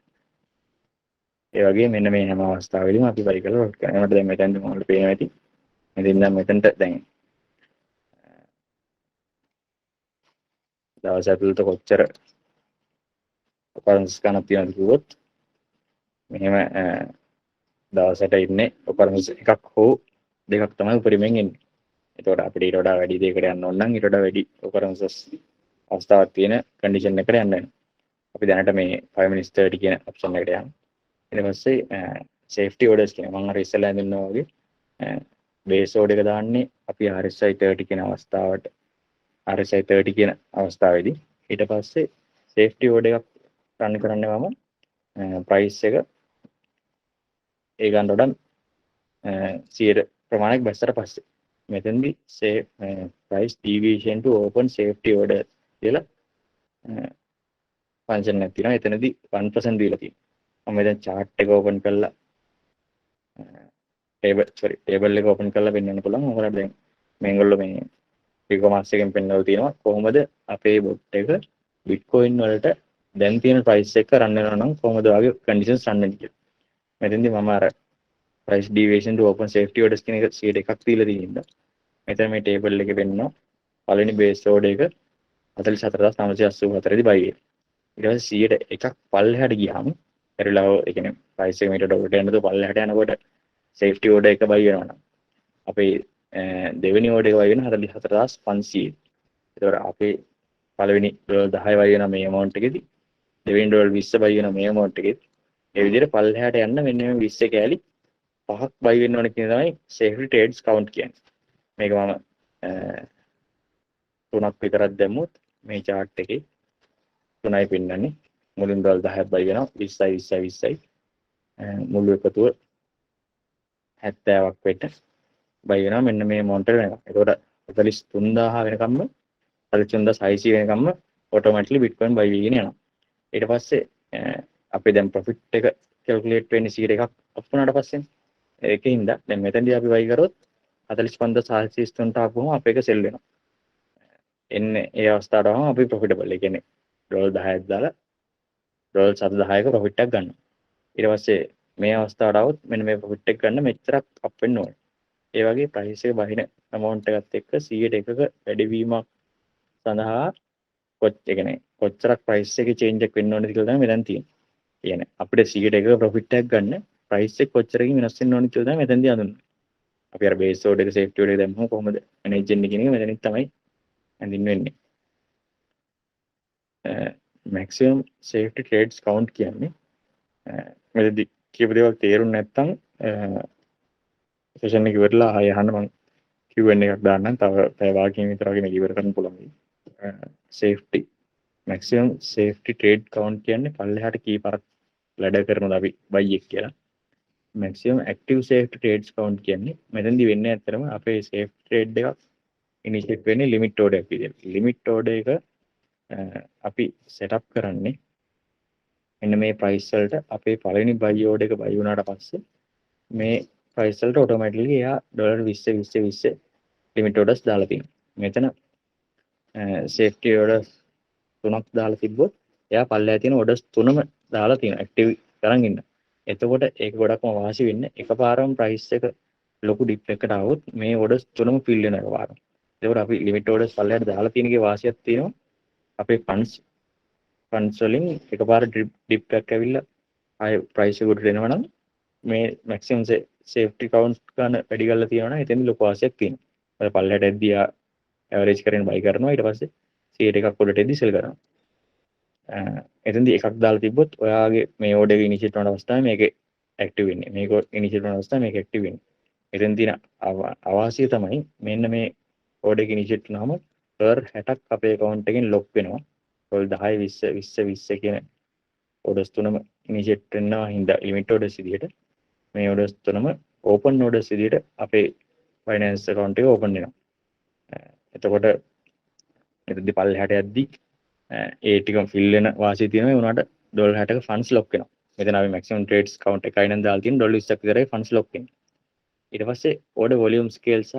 ඒ වගේ මෙන්න මේ හැම අවස්ථාවෙදීම අපි buy කරලා profit කරනවා. ඒකට දැන් මෙතෙන්ද මොකද පේනවා ඇති. මෙතෙන් ඉඳන් මෙතනට දැන් දවස් ඇතුළත කොච්චර ඔපරන්ස් ගන්නක් තියෙනවද කිව්වොත් මෙහෙම දවසට ඉන්නේ ඔපරන්ස් එකක් හෝ දෙකක් තමයි උපරිමයෙන් එන්නේ. ඒතකොට අපිට ඊට වඩා වැඩි දෙයකට යන්න ඕන නම් ඊට වඩා වැඩි ඔකරන්සස් අවස්ථාවක් තියෙන කන්ඩිෂන් එකට යන්න වෙනවා. අපි දැනට මේ 5 minutes 30 කියන ඔප්ෂන් එකට යනවා. ඊට පස්සේ safety orders කියන මම අර ඉස්සෙල්ලා දුන්නා වගේ බේස් ඕඩර් එක දාන්නේ අපි RSI 30 කියන අවස්ථාවට RSI 30 කියන අවස්ථාවේදී ඊට පස්සේ safety order එකක් run කරන්නේ මම price එක ඒ ගන්න වඩා 100 ප්‍රමාණයක් බැස්සට පස්සේ මෙතනදී price deviation to open safety order කියලා ෆන්ක්ෂන් එකක් තියෙනවා. එතනදී 1% දීලා තියෙනවා. මම දැන් chart එක open කරලා table එක open කරලා පෙන්වන්න පුළුවන්. මොකද දැන් මේගොල්ලෝ මේ e-commerce එකෙන් පෙන්වලා තියෙනවා කොහොමද අපේ bot එක bitcoin වලට දැන් තියෙන price එක run වෙනවා නම් කොහොමද වගේ conditions run වෙන්නේ කියලා. මෙතෙන්දී මම අර price deviation to open safety orders කියන එක 100 එකක් දීලා තියෙනවා. මෙතන මේ table එකේ වෙන්නවා පළවෙනි base order එක 44984 දී buy වෙනවා. ඊට පස්සේ 100ට එකක් පල්ලෙහාට ගියාම පෙරලව ඒ කියන්නේ price එක මීටර ඩොලරට යනකොට පල්ලෙහාට යනකොට safety order එක buy වෙනවා නම් අපේ දෙවෙනි order එක buy වෙන 44500. ඒතකොට අපේ පළවෙනි ඩොලර් 10 buy වෙන මේ amount එකේදී දෙවෙනි ඩොලර් 20 buy වෙන මේ amount එකේදී ඒ විදිහට පල්ලෙහාට යන්න මෙන්න මේ 20 කෑලි පහක් buy වෙන්න ඕන කියන තමයි safety trades count කියන්නේ. මේක මම තුනක් විතරක් දැම්මොත් මේ chart එකේ තුනයි පෙන්නන්නේ. මුලින් ඩොලර් 10ක් buy වෙනවා 20යි 20යි 20යි මුළු එකතුව 70ක් වෙන්න buy වෙනවා මෙන්න මේ amount එක වෙනවා. ඒකට 43000 වෙනකම්ම 43600 වෙනකම්ම automatically bitcoin buy වෙගෙන යනවා. ඊට පස්සේ අපි දැන් profit එක calculate වෙන්නේ 100 එකක් ඔෆ් වුණාට පස්සේ ඒකින්ද දැන් මෙතනදී අපි buy කරොත් 45633ට ආපුවම අපේ එක sell වෙනවා. එන්නේ ඒ අවස්ථාවටම අපි profitable. ඒ කියන්නේ ඩොලර් 10ක් දාලා ඩොලර් 710ක profit එකක් ගන්නවා. ඊට පස්සේ මේ අවස්ථාවට આવොත් මෙන්න මේ profit එක ගන්න මෙච්චරක් up වෙන්න ඕනේ. ඒ වගේ price එක බහින amount එකත් එක්ක 100ට එකක වැඩිවීමක් සඳහා කොච්චරක් price එකේ change එකක් වෙන්න ඕනද කියලා තමයි මෙතන තියෙන්නේ. කියන්නේ අපිට 100ට එකක profit එකක් ගන්න price එක කොච්චරකින් වෙනස් වෙන්න ඕනද කියලා තමයි මෙතනදී හඳුන්වන්නේ. අපි අර base order එක safety order එක දැම්මම කොහොමද manage වෙන්නේ කියන එක මෙතනින් තමයි හඳින් වෙන්නේ. maximum safety trades count කියන්නේ මෙතනදී කියපු දේවල් තේරුම් නැත්නම් session එක ඉවරලා ආයෙ අහන්න මම Q&A එකක් දාන්නම්. තව පැය භාගයකින් විතර වගේ මේක ඉවර කරන්න පුළුවන්. safety maximum safety trade count කියන්නේ පල්ලෙහාට කීපාරක් ලැඩ කරනවද අපි buy එක කියලා. maximum active safety trades count කියන්නේ මෙතනදී වෙන්නේ ඇත්තටම අපේ safety trade එකක් initiate වෙන්නේ limit order එකක් විදියට. limit order එක අපි setup කරන්නේ මෙන්න මේ price වලට අපේ පළවෙනි buy order එක buy වුණාට පස්සේ මේ price වලට automatically එයා ඩොලර් 20 20 20 limit orders දාලා තියෙනවා. මෙතන safety orders තුනක් දාලා තිබ්බොත් එයා පල්ලෙහා තියෙන orders තුනම දාලා තියෙනවා active කරන් ඉන්න. එතකොට ඒක ගොඩක්ම වාසි වෙන්නේ එකපාරම ප්‍රයිස් එක ලොකු ඩිප් එකකට આવොත් මේ ඕඩර්ස් තුනම ෆිල් වෙන එකපාරම. ඒකට අපි ලිමිට් ඕඩර්ස් පල්ලෙහාට දාලා තියෙන එකේ වාසියක් තියෙනවා. අපේ ෆන්ඩ්ස් වලින් එකපාර ඩිප් එකක් ඇවිල්ලා ආයේ ප්‍රයිස් එක උඩට එනවා නම් මේ මැක්සිමම් සේෆ්ටි කවුන්ට් ගන්න වැඩි කරලා තියෙනවා නම් එතෙන්ද ලොකු වාසියක් තියෙනවා. ඔය පල්ලෙහාට එද්දී ඇවරේජ් කරගෙන බයි කරනවා ඊට පස්සේ 100 එකක් උඩට එද්දී සෙල් කරනවා. එතෙන්දී එකක් දාලා තිබ්බොත් ඔයාගේ මේ ඕඩර් එක ඉනිෂියේට් වුණ අවස්ථාවේ මේක ඇක්ටිව් වෙන්නේ. මේක ඉනිෂියේට් වුණ අවස්ථාවේ මේක ඇක්ටිව් වෙන්නේ. එතෙන් තියෙන අවාසිය තමයි මෙන්න මේ ඕඩර් එක ඉනිෂියේට් වුණාම per 60ක් අපේ account එකෙන් ලොක් වෙනවා. ඔය 10 20 20 20 කියන ඕඩර්ස් තුනම ඉනිෂියේට් වෙනවා හින්දා ලිමිට් ඕඩර්ස් විදියට මේ ඕඩර්ස් තුනම ඕපන් ඕඩර්ස් විදියට අපේ ෆයිනෑන්ස් account එක ඕපන් වෙනවා. එතකොට එතෙන්දී පල්ලෙහාට යද්දී ඒ ටික ෆිල් වෙන වාසිය තියෙනවා. ඒ වුණාට ඩොලර් 60ක ෆන්ඩ්ස් ලොක් වෙනවා. මෙතන අපි මැක්සිමම් ට්‍රේඩ්ස් කවුන්ට් එකයි නම් දාලා තියෙන ඩොලර් 20ක් විතරයි ෆන්ඩ්ස් ලොක් වෙන්නේ. ඊට පස්සේ ඕඩර් වොලියුම් ස්කේල් සහ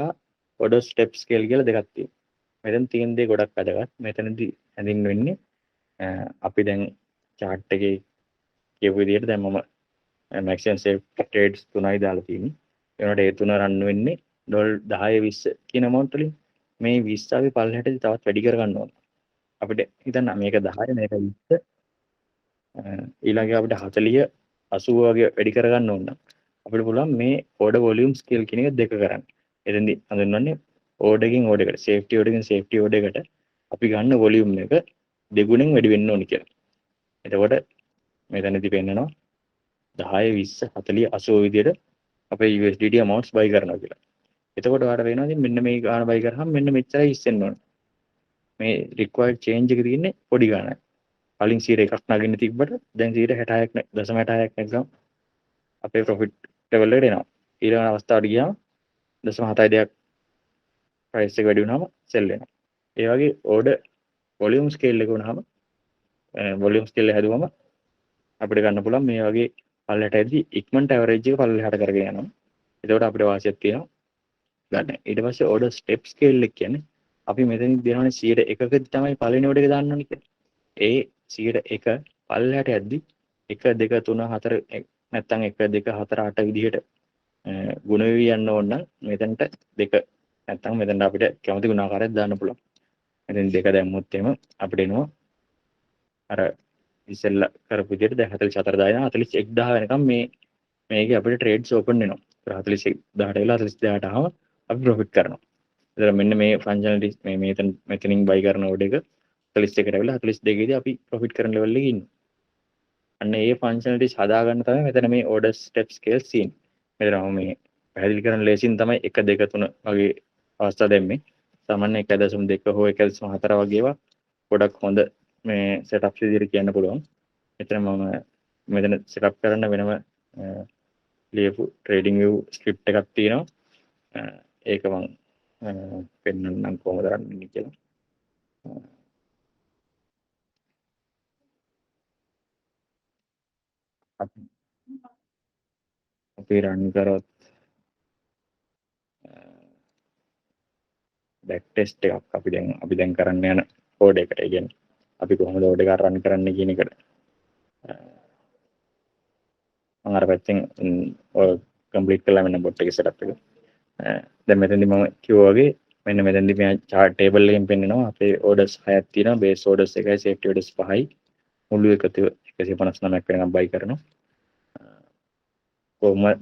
ඕඩර් ස්ටෙප් ස්කේල් කියලා දෙකක් තියෙනවා. මෙතන තියෙන දේ ගොඩක් වැදගත්. මෙතනදී හැඳින් වෙන්නේ අපි දැන් chart එකේ කියපු විදිහට දැන් මම මැක්සිමම් සේෆ් ට්‍රේඩ්ස් 3යි දාලා තියෙන්නේ. ඒ වුණාට ඒ තුන රන් වෙන්නේ ඩොලර් 10 20 කියන amount වලින්. මේ 20 අපි පල්ලෙහාටදී තවත් වැඩි කර ගන්න ඕන. අපිට හිතන්න මේක 10 මේක 20 ඊළඟ අපිට 40 80 වගේ වැඩි කරගන්න ඕන නම් අපිට පුළුවන් මේ ඕඩර් වොලියුම් ස්කේල් කියන එක දෙක කරන්න. එතෙන්දී හඳුන්වන්නේ ඕඩර් එකකින් ඕඩර් එකට සේෆ්ටි ඕඩර් එකකින් සේෆ්ටි ඕඩර් එකට අපි ගන්න වොලියුම් එක දෙගුණෙන් වැඩි වෙන්න ඕනි කියලා. එතකොට මෙතනදී පෙන්නනවා 10 20 40 80 විදියට අපේ USDT amounts buy කරනවා කියලා. එතකොට ඔයාලට වෙනවා ඉතින් මෙන්න මේ ගාන buy කරාම මෙන්න මෙච්චරයි ඉස්සෙන්න ඕන. මේ required change එක තියෙන්නේ පොඩි ගානක්. කලින් 100 එකක් නගින්න තිබ්බට දැන් 66ක් 0.66ක් නැග්ගම අපේ ප්‍රොෆිට් ලෙවල් එකට එනවා. ඊළඟ අවස්ථාවට ගියාම 0.72ක් ප්‍රයිස් එක වැඩි වුණාම සෙල් වෙනවා. ඒ වගේ ඕඩර් වොලියුම් ස්කේල් එක වුණාම වොලියුම් ස්කේල් එක හැදුවම අපිට ගන්න පුළුවන් මේ වගේ පල්ලෙහාට ඇද්දි ඉක්මනට ඇවරේජ් එක පල්ලෙහාට කරගෙන යනවා. එතකොට අපිට වාසියක් තියෙනවා ගන්න. ඊට පස්සේ ඕඩර් ස්ටෙප් ස්කේල් එක කියන්නේ අපි මෙතනින් දෙනවනේ 100%කදී තමයි පළවෙනි ඕඩර් එක දාන්න ඕනේ කියලා. ඒ 101 පල්ලෙහාට යද්දි 1 2 3 4 නැත්තම් 1 2 4 8 විදිහට ගුණ වෙවි යන්න ඕන නම් මෙතනට 2 නැත්තම් මෙතනට අපිට කැමති ගුණාකාරයක් දාන්න පුළුවන්. මෙතෙන් 2 දැම්මොත් එම අපිට එනවා අර ඉස්සෙල්ලා කරපු විදිහට දැන් 44 දාගෙන 41000 වෙනකම් මේකේ අපිට ට්‍රේඩ්ස් ඕපන් වෙනවා. 41000ට වෙලා 42000ට ආවම අපි ප්‍රොෆිට් කරනවා. එතන මෙන්න මේ ෆන්ක්ෂනලිටිස් මෙතනින් බයි කරන ඕඩර් එක 41ට ඇවිල්ලා 42 දී අපි ප්‍රොෆිට් කරන ලෙවල් එකේ ඉන්නවා. අන්න ඒ ෆන්ක්ෂනලිටිස් හදාගන්න තමයි මෙතන මේ ඕඩර් ස්ටෙප් ස්කේල්ස් තියෙන්නේ. මෙතන මම මේ පැහැදිලි කරන ලේසින් තමයි 1 2 3 වගේ අවස්ථා දැම්මේ. සාමාන්‍ය 1.2 හෝ 1.4 වගේ ඒවා ගොඩක් හොඳ මේ සෙටප්ස් විදිහට කියන්න පුළුවන්. මෙතන මම මෙතන සෙටප් කරන්න වෙනම ලියපු ට්‍රේඩින් view ස්ක්‍රිප්ට් එකක් තියෙනවා. ඒක මම පෙන්වන්නම් කොහොමද කරන්නේ කියලා. අපි රන් කරොත් බෑක් ටෙස්ට් එකක් අපි දැන් කරන්න යන කෝඩ් එකට. ඒ කියන්නේ අපි කොහොමද ඕඩර් එක රන් කරන්න කියන එකට මම අර පැත්තෙන් කම්ප්ලීට් කළා වෙන බොට් එකේ සෙටප් එක. දැන් මෙතනදී මම කිව්වා වගේ මෙන්න මෙතනදී මේ chart table එකෙන් පෙන්නනවා අපේ orders 6ක් තියෙනවා. base orders එකයි safety orders 5යි. මුළු එකතු 159ක් වෙනකම් buy කරනවා.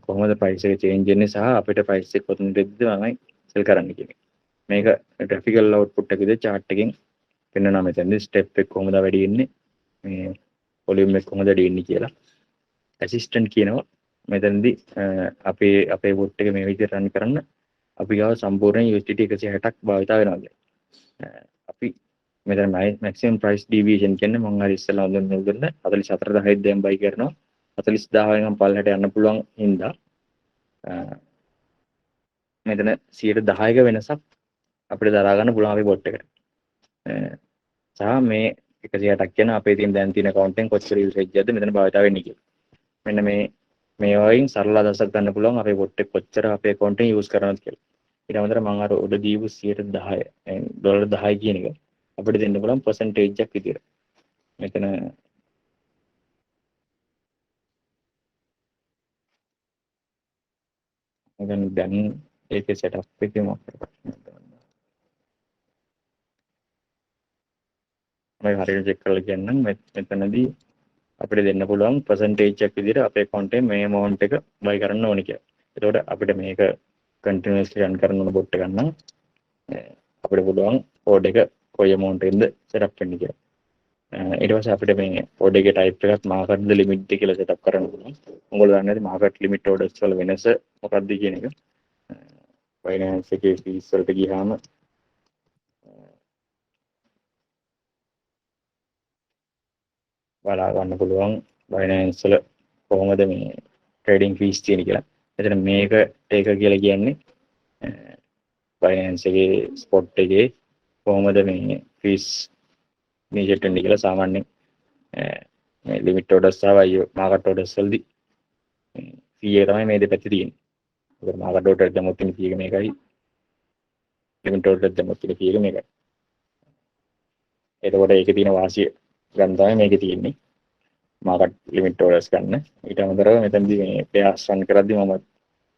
කොහොමද price එක change වෙන්නේ සහ අපිට price එක කොතනදද මම sell කරන්න කියන්නේ. මේක graphical output එක විදිහට chart එකෙන් පෙන්නනවා. මෙතනදී step එක කොහොමද වැඩි වෙන්නේ, මේ volume එක කොහොමද වැඩි වෙන්නේ කියලා. assistant කියනවා මෙතනදී අපේ bot එක මේ විදිහට run කරන්න අපි ගාව සම්පූර්ණ USDT 160ක් භාවිතා වෙනවා කියන්නේ. අපි මෙතන maximum price deviation කියන්නේ මම හරි ඉස්සෙල්ලා දුන්න 44000 දැන් buy කරනවා. 40000 වෙනකම් පල්ලෙහාට යන්න පුළුවන් හින්දා මෙතන 10%ක වෙනසක් අපිට දරා ගන්න පුළුවන් අපේ බොට් එකට. සහ මේ 160ක් කියන අපේ දැන් තියෙන account එකෙන් කොච්චර usage එකද මෙතන භාවිතා වෙන්නේ කියලා. මෙන්න මේ වයින් සරල අදහසක් ගන්න පුළුවන් අපේ බොට් එක කොච්චර අපේ account එකෙන් use කරනවද කියලා. ඊට අමතරව මම අර උඩ දීපු 10% ඩොලර් 10 කියන එක අපිට දෙන්න පුළුවන් percentage එකක් විදියට. මෙතන දැන් ඒකේ සෙටප් එකේ මොකක්ද මම හරියට චෙක් කරලා කියන්නම් මෙතනදී අපිට දෙන්න පුළුවන් percentage එකක් විදිහට අපේ account එකේ මේ amount එක buy කරන්න ඕනේ කියලා. එතකොට අපිට මේක continuously run කරන ඕන bot එකක් නම් අපිට පුළුවන් code එක කොයි amount එකෙන්ද setup වෙන්නේ කියලා. ඊට පස්සේ අපිට මේ order එකේ type එකක් market the limit කියලා setup කරන්න පුළුවන්. ඔයගොල්ලෝ දන්නේ නැති market limit orders වල වෙනස මොකක්ද කියන එක. Binance එකේ fees වලට ගියාම බලා ගන්න පුළුවන් Binance වල කොහොමද මේ trading fees තියෙන්නේ කියලා. එතන මේක take කියලා කියන්නේ Binance එකේ spot එකේ කොහොමද මේ fees measure වෙන්නේ කියලා සාමාන්‍යයෙන් මේ limit orders සහ market orders වලදී fee එක තමයි මේ දෙපැත්තේ තියෙන්නේ. ඒක market order දැම්මොත් තියෙන fee එක මේකයි. limit order දැම්මොත් තියෙන fee එක මේකයි. එතකොට ඒකේ තියෙන වාසිය ගන්න තමයි මේකේ තියෙන්නේ. market limit orders ගන්න. ඊට අමතරව මෙතනදී මේ pairs run කරද්දී මම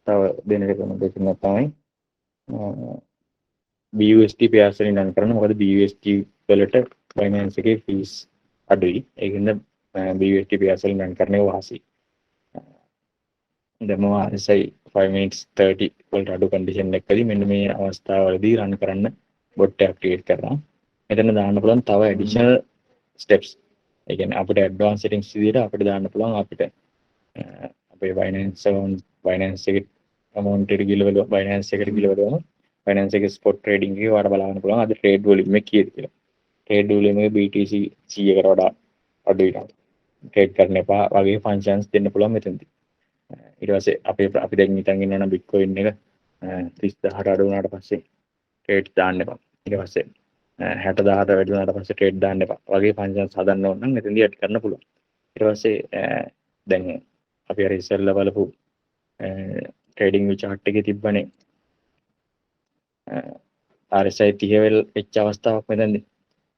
තව දෙන recommendation එක තමයි BUSD pairs වලින් run කරන්න. මොකද BUSD වලට Binance එකේ fees අඩුයි. ඒකින්ද BUSD pairs වලින් run කරන්නේ වාසි. දැන් මම RSI 5 minutes 30 වලට අඩු condition එකකදී මෙන්න මේ අවස්ථාවවලදී run කරන්න bot එකක් create කරනවා. මෙතන දාන්න පුළුවන් තව additional steps. ඒ කියන්නේ අපිට advanced settings විදිහට අපිට දාන්න පුළුවන් අපිට අපේ Binance එකේ amount එක ගිලවල Binance එකට ගිලවලම Binance එකේ spot trading එකේ ඔයාලට බලන්න පුළුවන් අද trade volume එක කීයද කියලා. trade volume එක BTC 100කට වඩා අඩුයි නම් trade කරන්න එපා වගේ functions දෙන්න පුළුවන් මෙතනදී. ඊට පස්සේ අපි දැන් හිතන් ඉන්නවනම් Bitcoin එක 30000ට අඩු වුණාට පස්සේ trade දාන්න එපා. ඊට පස්සේ 60000ට වැඩි වුණාට පස්සේ trade දාන්න එපා. වගේ functions හදන්න ඕන නම් මෙතනදී add කරන්න පුළුවන්. ඊට පස්සේ දැන් අපි අර ඉස්සෙල්ලා බලපු trading view chart එකේ තිබ්බනේ RSI 30 වෙල් වෙච්ච අවස්ථාවක්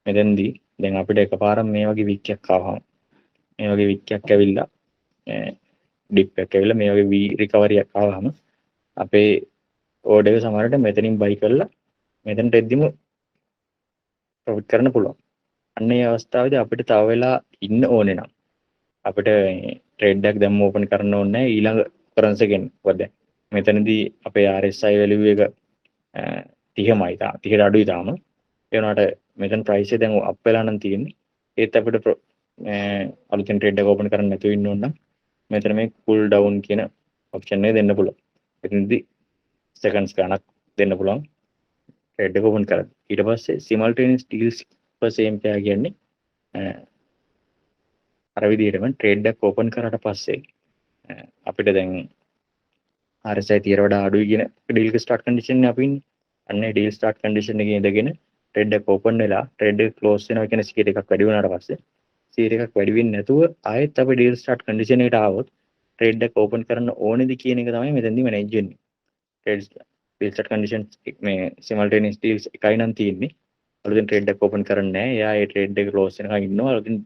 මෙතනදී දැන් අපිට එකපාරම මේ වගේ වික්කයක් ආවම මේ වගේ වික්කයක් ඇවිල්ලා ඩිප් එකක් ඇවිල්ලා මේ වගේ V recovery එකක් ආවම අපේ order එක සමහරට මෙතනින් buy කරලා මෙතනට එද්දිම profit කරන්න පුළුවන්. අන්න ඒ අවස්ථාවේදී අපිට තව වෙලා ඉන්න ඕනේ නම් අපිට trade එකක් දැම්ම open කරන්න ඕනේ නැහැ ඊළඟ currency එකෙන්. මොකද මෙතනදී අපේ RSI value එක 30මයි තාම 30ට අඩුයි තාම. ඒ වුණාට මෙතන price එක දැන් up වෙලා නම් තියෙන්නේ. ඒත් අපිට අලුතෙන් trade එක open කරන්න නැතුව ඉන්න ඕන නම් මෙතන මේ cool down කියන option එක දෙන්න පුළුවන්. එතනදී seconds ගණක් දෙන්න පුළුවන් trade එක open කරලා. ඊට පස්සේ simultaneous deals per same pair කියන්නේ අර විදිහටම trade එක open කරාට පස්සේ අපිට දැන් RSI 30ට වඩා අඩුයි කියන deal එක start condition එක අපි ඉන්නේ. අන්න ඒ deal start condition එකේ ඉඳගෙන trade එක open වෙලා trade එක close වෙනවා කියන සිකේට එකක් වැඩි වුණාට පස්සේ සිකේට එකක් වැඩි වෙන්නේ නැතුව ආයෙත් අපි deal start condition එකට ආවොත් trade එක open කරන්න ඕනේද කියන එක තමයි මෙතනදී manage වෙන්නේ. trade deal start condition මේ simultaneous deals එකයි නම් තියෙන්නේ. අලුතෙන් trade එක open කරන්නේ නැහැ. එයා ඒ trade එක close වෙනකන් ඉන්නවා. අලුතෙන්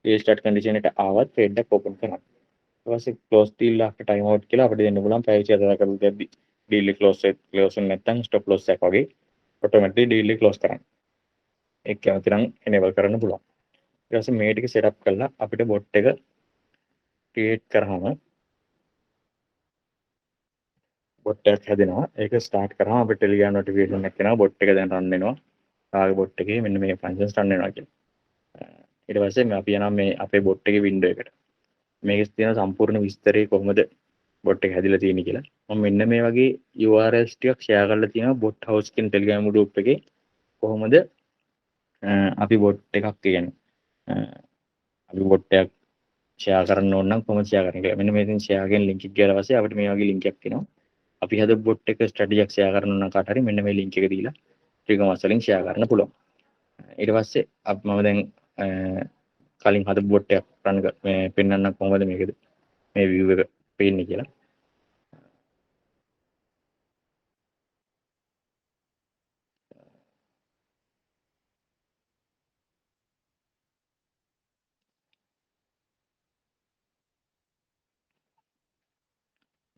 deal start condition එකට ආවත් trade එක open කරනවා. ඊට පස්සේ close deal after time out කියලා අපිට දෙන්න පුළුවන් පැය 24ක් කරලා දෙද්දි deal එක close වෙන්නේ නැත්නම් stop loss එකක් වගේ automatically deal එක close කරන්න. ඒක කැමති නම් enable කරන්න පුළුවන්. ඊට පස්සේ මේ ටික setup කරලා අපිට bot එක create කරාම bot එකක් හැදෙනවා. ඒක start කරාම අපිට telegram notification එකක් එනවා bot එක දැන් run වෙනවා. ආගේ bot එකේ මෙන්න මේ functions run වෙනවා කියලා. ඊට පස්සේ අපි යනවා මේ අපේ bot එකේ window එකට. මේකේ තියෙන සම්පූර්ණ විස්තරය කොහොමද bot එක හැදිලා තියෙන්නේ කියලා. මම මෙන්න මේ වගේ URLs ටිකක් share කරලා තියෙනවා bot house කියන Telegram group එකේ. කොහොමද අපි bot එකක් කියන්නේ අපි bot එකක් share කරන්න ඕන නම් කොහොමද share කරන්නේ කියලා. මෙන්න මේකෙන් share කියන link එක ගියාට පස්සේ අපිට මේ වගේ link එකක් එනවා. අපි හදපු bot එක strategy එකක් share කරන්න ඕන නම් කාට හරි මෙන්න මේ link එක දීලා ත්‍රිකෝණ වලින් share කරන්න පුළුවන්. ඊට පස්සේ මම දැන් කලින් හදපු bot එකක් run පෙන්නන්න කොහොමද මේකද මේ view එක පේන්නේ කියලා.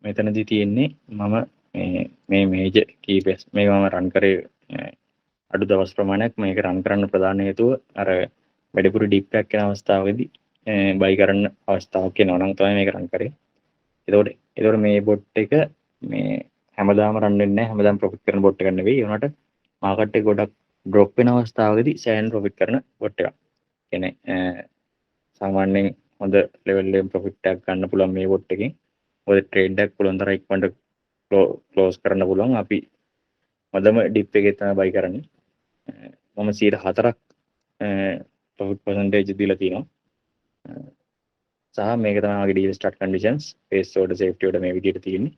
මෙතනදී තියෙන්නේ මම මේ මේජර් කීපස් මේක මම රන් කරේ අඩු දවස් ප්‍රමාණයක්. මේක රන් කරන්න ප්‍රධාන හේතුව අර වැඩිපුර ඩිප් එකක් යන අවස්ථාවේදී බයි කරන්න අවස්ථාවක් එනවා නම් තමයි මේක රන් කරේ. එතකොට මේ බොට් එක මේ හැමදාම රන් වෙන්නේ නැහැ. හැමදාම ප්‍රොෆිට් කරන බොට් එකක් නෙවෙයි. ඒ වුණාට මාකට් එක ගොඩක් ඩ්‍රොප් වෙන අවස්ථාවකදී සෑහෙන ප්‍රොෆිට් කරන බොට් එකක්. කියන්නේ සාමාන්‍යයෙන් හොඳ ලෙවල් එකෙන් ප්‍රොෆිට් එකක් ගන්න පුළුවන් මේ බොට් එකෙන්. මොකද ට්‍රේඩ් එකක් පුළුවන් තරම් ඉක්මනට ක්ලෝස් කරන්න පුළුවන්. අපි මදම ඩිප් එකේ තමයි බයි කරන්නේ. මම 4ක් ප්‍රොෆිට් පර්සන්ටේජ් දීලා තියෙනවා. සහ මේක තමයි මගේ deal start conditions. Base order safety order මේ විදිහට තියෙන්නේ.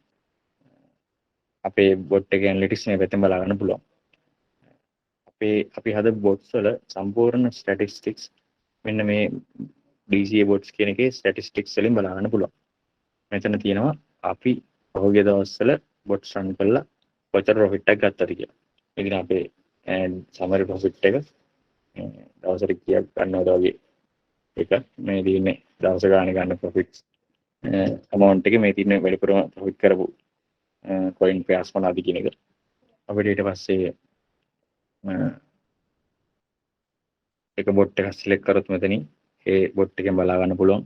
අපේ බොට් එකේ ඇනලිටික්ස් මේ පැත්තෙන් බලා ගන්න පුළුවන්. අපි හද බොට්ස් වල සම්පූර්ණ ස්ටැටිස්ටික්ස් මෙන්න මේ DCA බොට්ස් කියන එකේ ස්ටැටිස්ටික්ස් වලින් බලා ගන්න පුළුවන්. මෙතන තියෙනවා අපි පහුගිය දවස්වල බොට්ස් රන් කළා කොච්චර ප්‍රොෆිට් එකක් ගත්තද කියලා. ඉතින් අපේ සමරි ප්‍රොෆිට් එක දවසට කීයක් ගන්නවද වගේ එක මේ දිනේ දවස ගානේ ගන්න ප්‍රොෆිට්ස් amount එක මේ තියෙන වැඩිපුරම ප්‍රොෆිට් කරපු coin pairs මොනවාද කියන එක අපිට ඊට පස්සේ එක බොට් එකක් සිලෙක්ට් කරොත් මෙතනින් ඒ බොට් එකෙන් බලා ගන්න පුළුවන්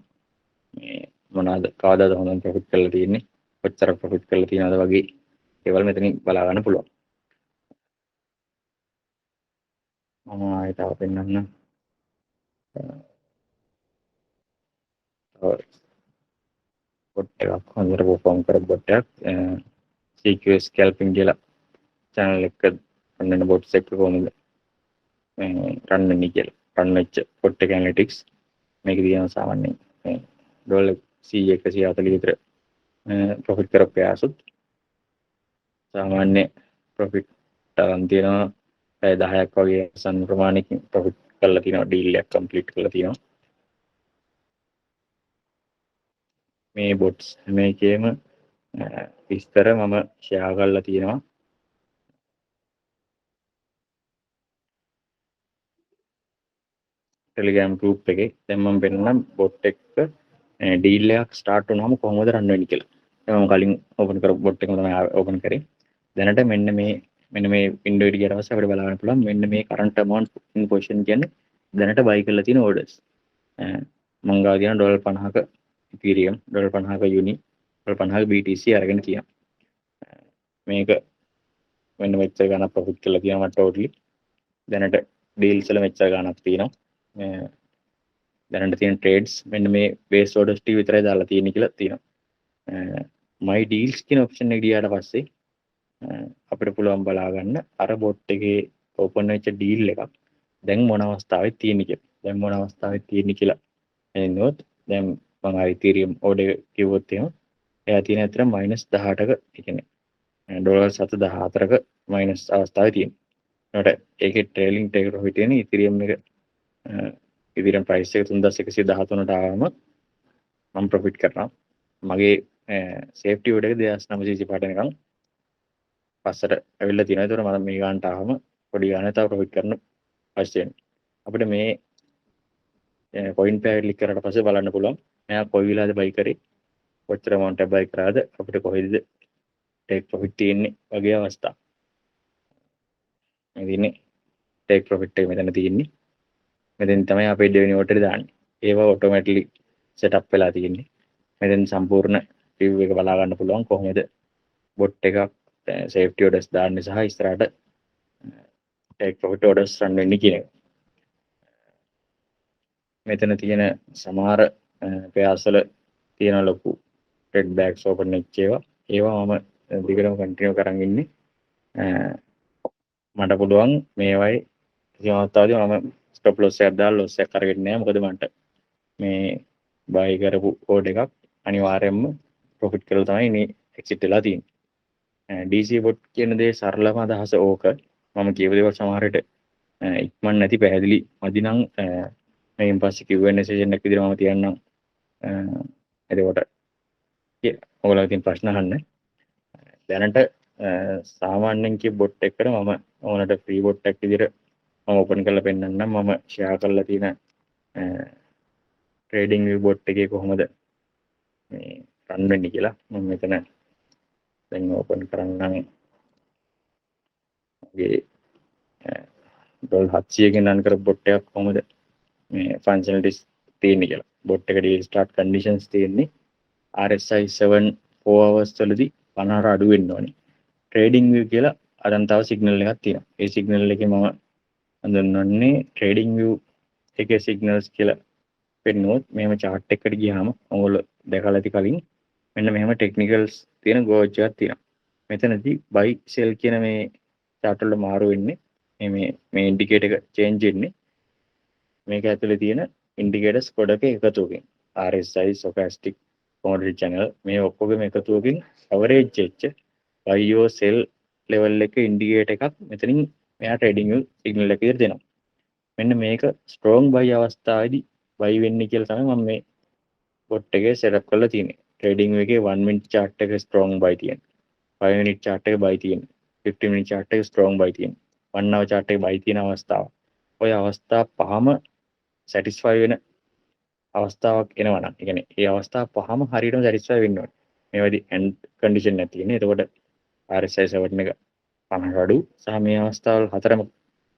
මේ මොනවාද කවදාද හොඳට ප්‍රොෆිට් කරලා තියෙන්නේ කොච්චර ප්‍රොෆිට් කරලා තියෙනවද වගේ ඒවල් මෙතනින් බලා ගන්න පුළුවන්. මම ආයෙත් තව පෙන්නන්න බොට් එකක් හොඳට perform කරපු බොට් එකක් CQS scalping කියලා channel එක රන් බොට්ස් එක කොහොමද රන් වෙන්නේ කියලා රන් වෙච්ච බොට් එක ඇනලිටික්ස් මේක දිහා සාමාන්‍යයෙන් ඩොලර් 140 විතර ප්‍රොෆිට් කරපු යාසුත් සාමාන්‍ය ප්‍රොෆිට් තරම් තියෙනවා 10ක් වගේ සම් ප්‍රමාණයකින් ප්‍රොෆිට් කරලා තියෙනවා ඩීල් එකක් කම්ප්ලීට් කරලා තියෙනවා. මේ බොට්ස් මේකේම විස්තර මම ෂෙයා කරලා තියෙනවා. ටෙලිග්‍රෑම් ගෲප් එකේ දැන් මම පෙන්නනම් බොට් එක ඩීල් එකක් ස්ටාර්ට් වුණාම කොහොමද රන් වෙන්නේ කියලා. මම කලින් ඕපන් කරපු බොට් එකම තමයි ඕපන් කරේ. දැනට මෙන්න මේ වින්ඩෝ එකට ගියාට පස්සේ අපිට බලන්න පුළුවන් මෙන්න මේ කරන්ට් amount in position කියන්නේ දැනට බයි කරලා තියෙන orders. මම ගාව තියෙන ඩොලර් 50ක Ethereum, ඩොලර් 50ක UNI, ඩොලර් 50ක BTC අරගෙන තියෙනවා. මේක මෙන්න මෙච්චර ගණන් ප්‍රොෆිට් කරලා තියෙනවා ටෝටලි. දැනට ඩීල්ස් වල මෙච්චර ගණනක් තියෙනවා. දැනට තියෙන ට්‍රේඩ්ස් මෙන්න මේ බේස් ඕඩර්ස් ටික විතරයි දාලා තියෙන්නේ කියලා තියෙනවා. my deals කියන ඔප්ෂන් එකට ගියාට පස්සේ අපිට පුළුවන් බලා ගන්න අර බොට් එකේ ඕපන් වෙච්ච ඩීල් එකක් දැන් මොන අවස්ථාවේ තියෙන්නේ කියලා. දැන් මොන අවස්ථාවේ තියෙන්නේ කියලා එනොත් දැන් මම ආ Ethereum order කිව්වොත් එහෙම එයා තියෙන අතර -18ක ඒ කියන්නේ ඩොලර් 714ක මයිනස් අවස්ථාවේ තියෙනවා. ඒකට ඒකේ ට්‍රේලින් ටේක් ප්‍රොෆිට් තියෙන Ethereum එක Ethereum price එක 3113ට ආවම මම ප්‍රොෆිට් කරනවා. මගේ සේෆ්ටි ඕඩර් එක 2925 වෙනකන් පස්සට ඇවිල්ලා තියෙනවා. ඒතර මම මේ ගානට ආවම පොඩි ගානක් තව ප්‍රොෆිට් කරන්න අවශ්‍ය වෙනවා. අපිට මේ coin pair ක්ලික් කරලා පස්සේ බලන්න පුළුවන් මෙයා කොයි වෙලාවද බයි කරේ කොච්චර amount එක බයි කරාද අපිට කොහෙද ටේක් ප්‍රොෆිට් තියෙන්නේ වගේ අවස්ථා. මේ දිනේ ටේක් ප්‍රොෆිට් එක මෙතන තියෙන්නේ. මෙතෙන් තමයි අපේ දෙවෙනි ඕඩර් දාන්නේ. ඒවා ඔටෝමැටිකලි සෙටප් වෙලා තියෙන්නේ. මෙතෙන් සම්පූර්ණ රිව්යු එක බලා ගන්න පුළුවන් කොහොමද බොට් එකක් සේෆ්ටි ඕඩර්ස් දාන්නේ සහ ඉස්සරහට ටේක් ප්‍රොෆිට් ඕඩර්ස් රන් වෙන්නේ කියන එක. මෙතන තියෙන සමහර පෙයාර්ස් වල තියෙන ලොකු රෙඩ් බෑග්ස් ඕපන් වෙච්ච ඒවා මම දිගටම කන්ටිනියු කරන් ඉන්නේ. මට පුළුවන් මේවයි කිසිම අවස්ථාවකදී මම ස්ටොප් ලොස් එකක් දාලා ලොස් එකක් අරගෙන නැහැ. මොකද මන්ට මේ බයි කරපු කෝඩ් එකක් අනිවාර්යයෙන්ම ප්‍රොෆිට් කරලා තමයි මේ එක්සිට් වෙලා තියෙන්නේ. DC බොට් කියන දේ සරලම අදහස ඕක. මම කියව දේවල් සමහර විට ඉක්මන් නැති පැහැදිලි මදි නම් මේන් පස්සේ Q&A සෙෂන් එක විදිහට මම තියන්නම්. එතකොට ඔයාලගේ තියෙන ප්‍රශ්න අහන්න. දැනට සාමාන්‍යයෙන් කිය බොට් එකකට මම ඕනට ෆ්‍රී බොට් එකක් විදිහට මම ඕපන් කරලා පෙන්නන්නම්. මම ෂෙයා කරලා තියෙන ට්‍රේඩින් වීව් බොට් එකේ කොහොමද මේ රන් වෙන්නේ කියලා මම මෙතන දැන් ඕපන් කරන්නම් මගේ $700කින් රන් කරපු බොට් එකක් කොහොමද මේ ෆන්ක්ෂනලිටිස් තියෙන්නේ කියලා. බොට් එක ඩේලි ස්ටාර්ට් කන්ඩිෂන්ස් තියෙන්නේ RSI 7 4 hours වලදී 50 අඩු වෙන්න ඕනේ. ට්‍රේඩින් view කියලා අරන් තව සිග්නල් එකක් තියෙනවා. ඒ සිග්නල් එකේ මම හඳුන්වන්නේ ට්‍රේඩින් view එකේ සිග්නල්ස් කියලා පෙන්නුවොත් මෙහෙම chart එකකට ගියාම ඔයගොල්ලෝ දැකලා ඇති කලින් මෙන්න මෙහෙම ටෙක්නිකල්ස් තියෙන ගෝච් එකක් තියෙනවා. මෙතනදී buy sell කියන මේ chart වල මාරු වෙන්නේ මේ ඉන්ඩිකේටර් එක චේන්ජ් වෙන්නේ මේක ඇතුලේ තියෙන ඉන්ඩිකේටර්ස් ගොඩක එකතුවකින් RSI stochastic commodity channel මේ ඔක්කොගේම එකතුවකින් average වෙච්ච buy or sell level එක ඉන්ඩිකේටර් එකක් මෙතනින් මෙයා ට්‍රේඩින් සිග්නල් එක විදිහට දෙනවා. මෙන්න මේක strong buy අවස්ථාවේදී buy වෙන්නේ කියලා තමයි මම මේ bot එකේ setup කරලා තියෙන්නේ. ට්‍රේඩින් එකේ 1 minute chart එක strong buy තියෙනවා. 5 minute chart එක buy තියෙනවා. 15 minute chart එක strong buy තියෙනවා. 1 hour chart එක buy තියෙන අවස්ථාව. ඔය අවස්ථා පහම satisfy වෙන අවස්ථාවක් එනවා නම්, ඒ කියන්නේ මේ අවස්ථා පහම හරියටම satisfy වෙන්න ඕනේ. මේවැදි end condition එකක් තියෙන්නේ. එතකොට RSI 7 එක 50 අඩු සහ මේ අවස්ථාවල් හතරම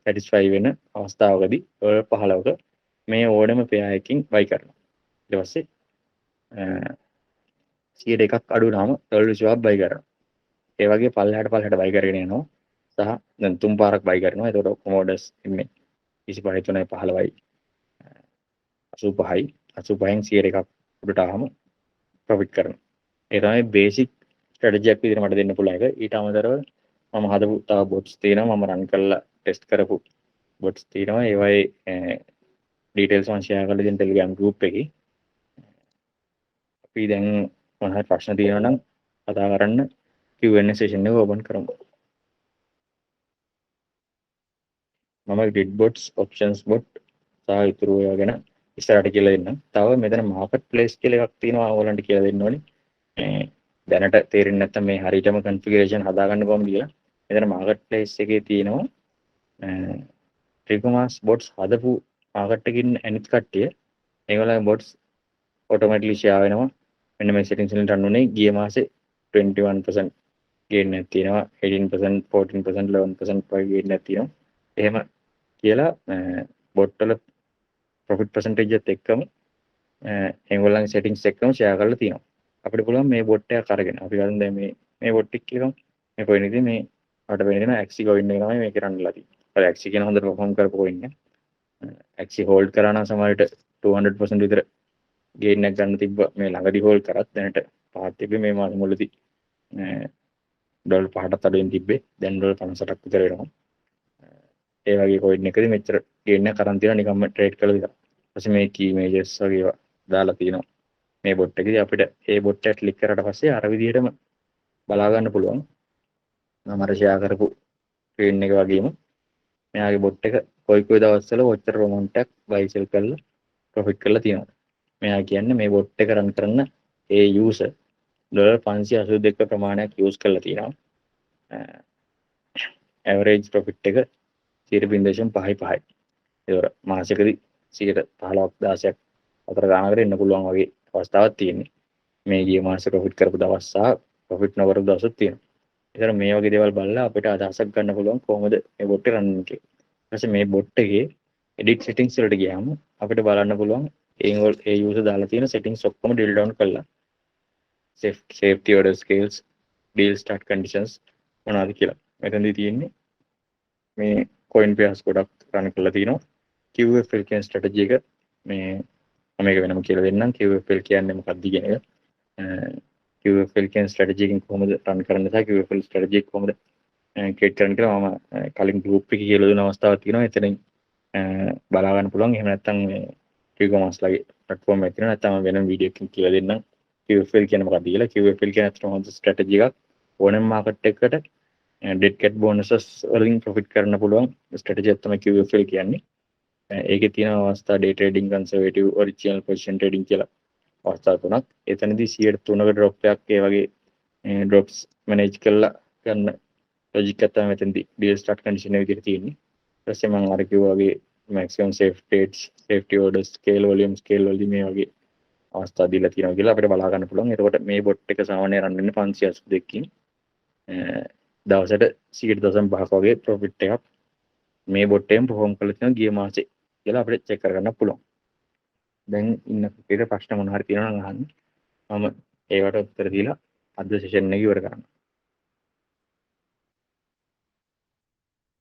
satisfy වෙන අවස්ථාවකදී ඔය 15ක මේ ඕනම pair එකකින් buy කරනවා. ඊට පස්සේ 100ක් අඩු වුණාම early swap buy කරනවා. ඒ වගේ පල්ලෙහාට buy කරගෙන යනවා. සහ දැන් තුන් පාරක් buy කරනවා. එතකොට commodus ඉන්නේ 25 3යි 15යි 85යි 85න් 100ක් උඩට ආවම profit කරනවා. ඒ තමයි basic strategy එකක් විදිහට මට දෙන්න පුළුවන් එක. ඊට අමතරව මම හදපු තව bots තියෙනවා. මම run කරලා test කරපු bots තියෙනවා. ඒවයේ details මම share කරලා දෙන්න Telegram group එකේ. අපි දැන් මොනවාරි ප්‍රශ්න තියෙනවා නම් කතා කරන්න Q&A session එක open කරමු. මම grid bots options bot සහ ඉතුරු ඒවා ගැන ඉස්සරහට කියලා දෙන්නම්. තව මෙතන market place කියලා එකක් තියෙනවා ඕගොල්ලන්ට කියලා දෙන්න ඕනේ. දැනට තේරෙන්නේ නැත්නම් මේ හරියටම configuration හදාගන්න කොහොමද කියලා. මෙතන market place එකේ තියෙනවා Trigomas bots හදපු market එකකින් අනිත් කට්ටිය ඒගොල්ලන්ගේ bots automatically share වෙනවා. මෙන්න මේ settings වලින් run උනේ ගිය මාසේ 21% gain එකක් තියෙනවා. 18% 14% 11% වගේ gain එකක් තියෙනවා. එහෙම කියලා bot වල profit percentage එකත් එක්කම ඒගොල්ලන්ගේ settings එක්කම share කරලා තියෙනවා. අපිට පුළුවන් මේ bot එකක් අරගෙන අපි ගන්න දැන් මේ bot එක කියමු. මේ coin එකේ මේ අපිට වෙන Axie coin එක තමයි මේක run වෙලා තියෙන්නේ. අර Axie කියන හොඳට perform කරපු coin එක. Axie hold කරා නම් සමහරවිට 200% විතර gain එකක් ගන්න තිබ්බ මේ ළඟදී hold කරත් දැනට පහත් තිබ්බේ මේ මාස මුලදී ඩොලර් 5කට අඩුවෙන් තිබ්බේ. දැන් ඩොලර් 58ක් විතර වෙනවා. ඒ වගේ coin එකකදී මෙච්චර gain එකක් අරන් තියෙනවා නිකම්ම trade කළා විතර. ඊපස්සේ මේ key images වගේ ඒවා දාලා තියෙනවා. මේ bot එකේදී අපිට ඒ bot එක ක්ලික් කරාට පස්සේ අර විදිහටම බලා ගන්න පුළුවන්. මම අර share කරපු screen එක වගේම මෙයාගේ bot එක කොයි දවස්වල ඔච්චර amount එකක් buy sell කරලා profit කරලා තියෙනවා. මෙයා කියන්නේ මේ bot එක run කරන ඒ user $582 ප්‍රමාණයක් use කරලා තියෙනවා. average profit එක 0.55යි. ඒක මාසෙකදී 15ක් 16ක් අතර ගානකට එන්න පුළුවන් වගේ අවස්ථාවක් තියෙන්නේ. මේ ගිය මාසේ profit කරපු දවස් සහ profit නොකරපු දවසක් තියෙනවා. ඒතර මේ වගේ දේවල් බලලා අපිට අදහසක් ගන්න පුළුවන් කොහොමද මේ bot එක run වෙන්නේ කියලා. ඊට පස්සේ මේ bot එකේ edit settings වලට ගියාම අපිට බලන්න පුළුවන් ඒ user දාලා තියෙන settings ඔක්කොම drill down කරලා safety order scales deal start conditions මොනවද කියලා. මෙතනදී තියෙන්නේ මේ coin pairs ගොඩක් run කරලා තිනවා. QFL කියන strategy එක මේ මම මේක වෙනම කියලා දෙන්නම්. QFL කියන්නේ මොකක්ද කියන එක. QFL කියන strategy එකෙන් කොහොමද run කරන්නේ සහ QFL strategy එක කොහොමද create කරන්න කියලා මම කලින් group එකේ කියලා දුන්න අවස්ථාවක් තියෙනවා. එතනින් බලා ගන්න පුළුවන්. එහෙම නැත්නම් මේ Trigomas ලගේ platform එකේ තියෙනවා. නැත්නම් වෙනම වීඩියෝ එකකින් කියලා දෙන්නම්. QFL කියන්නේ මොකක්ද කියලා. QFL කියන්නේ අතන හොඳ strategy එකක්. ඕනෑම market එකකට dead cat bonuses වලින් profit කරන්න පුළුවන් strategy එක තමයි QFL කියන්නේ. ඒකේ තියෙන අවස්ථා day trading, conservative, original position trading කියලා අවස්ථා තුනක්. එතනදී 103ක drop එකක් ඒ වගේ drops manage කරලා ගන්න logic එක තමයි මෙතනදී deal start condition එක විදිහට තියෙන්නේ. ඊට පස්සේ මම අර කිව්වා වගේ maximum safe trades, safety orders, scale volume මේ වගේ අවස්ථා දීලා තියෙනවා කියලා අපිට බලා ගන්න පුළුවන්. එතකොට මේ bot එක සාමාන්‍යයෙන් run වෙන්නේ 582කින්. දවසට 100.5ක් වගේ ප්‍රොෆිට් එකක් මේ බොට් එකෙන් perform කරලා තියෙනවා ගිය මාසේ කියලා අපිට චෙක් කරගන්න පුළුවන්. දැන් ඉන්න කට්ටියට ප්‍රශ්න මොනවා හරි තියෙනවා නම් අහන්න. මම ඒවට උත්තර දීලා අද සෙෂන් එක ඉවර කරනවා.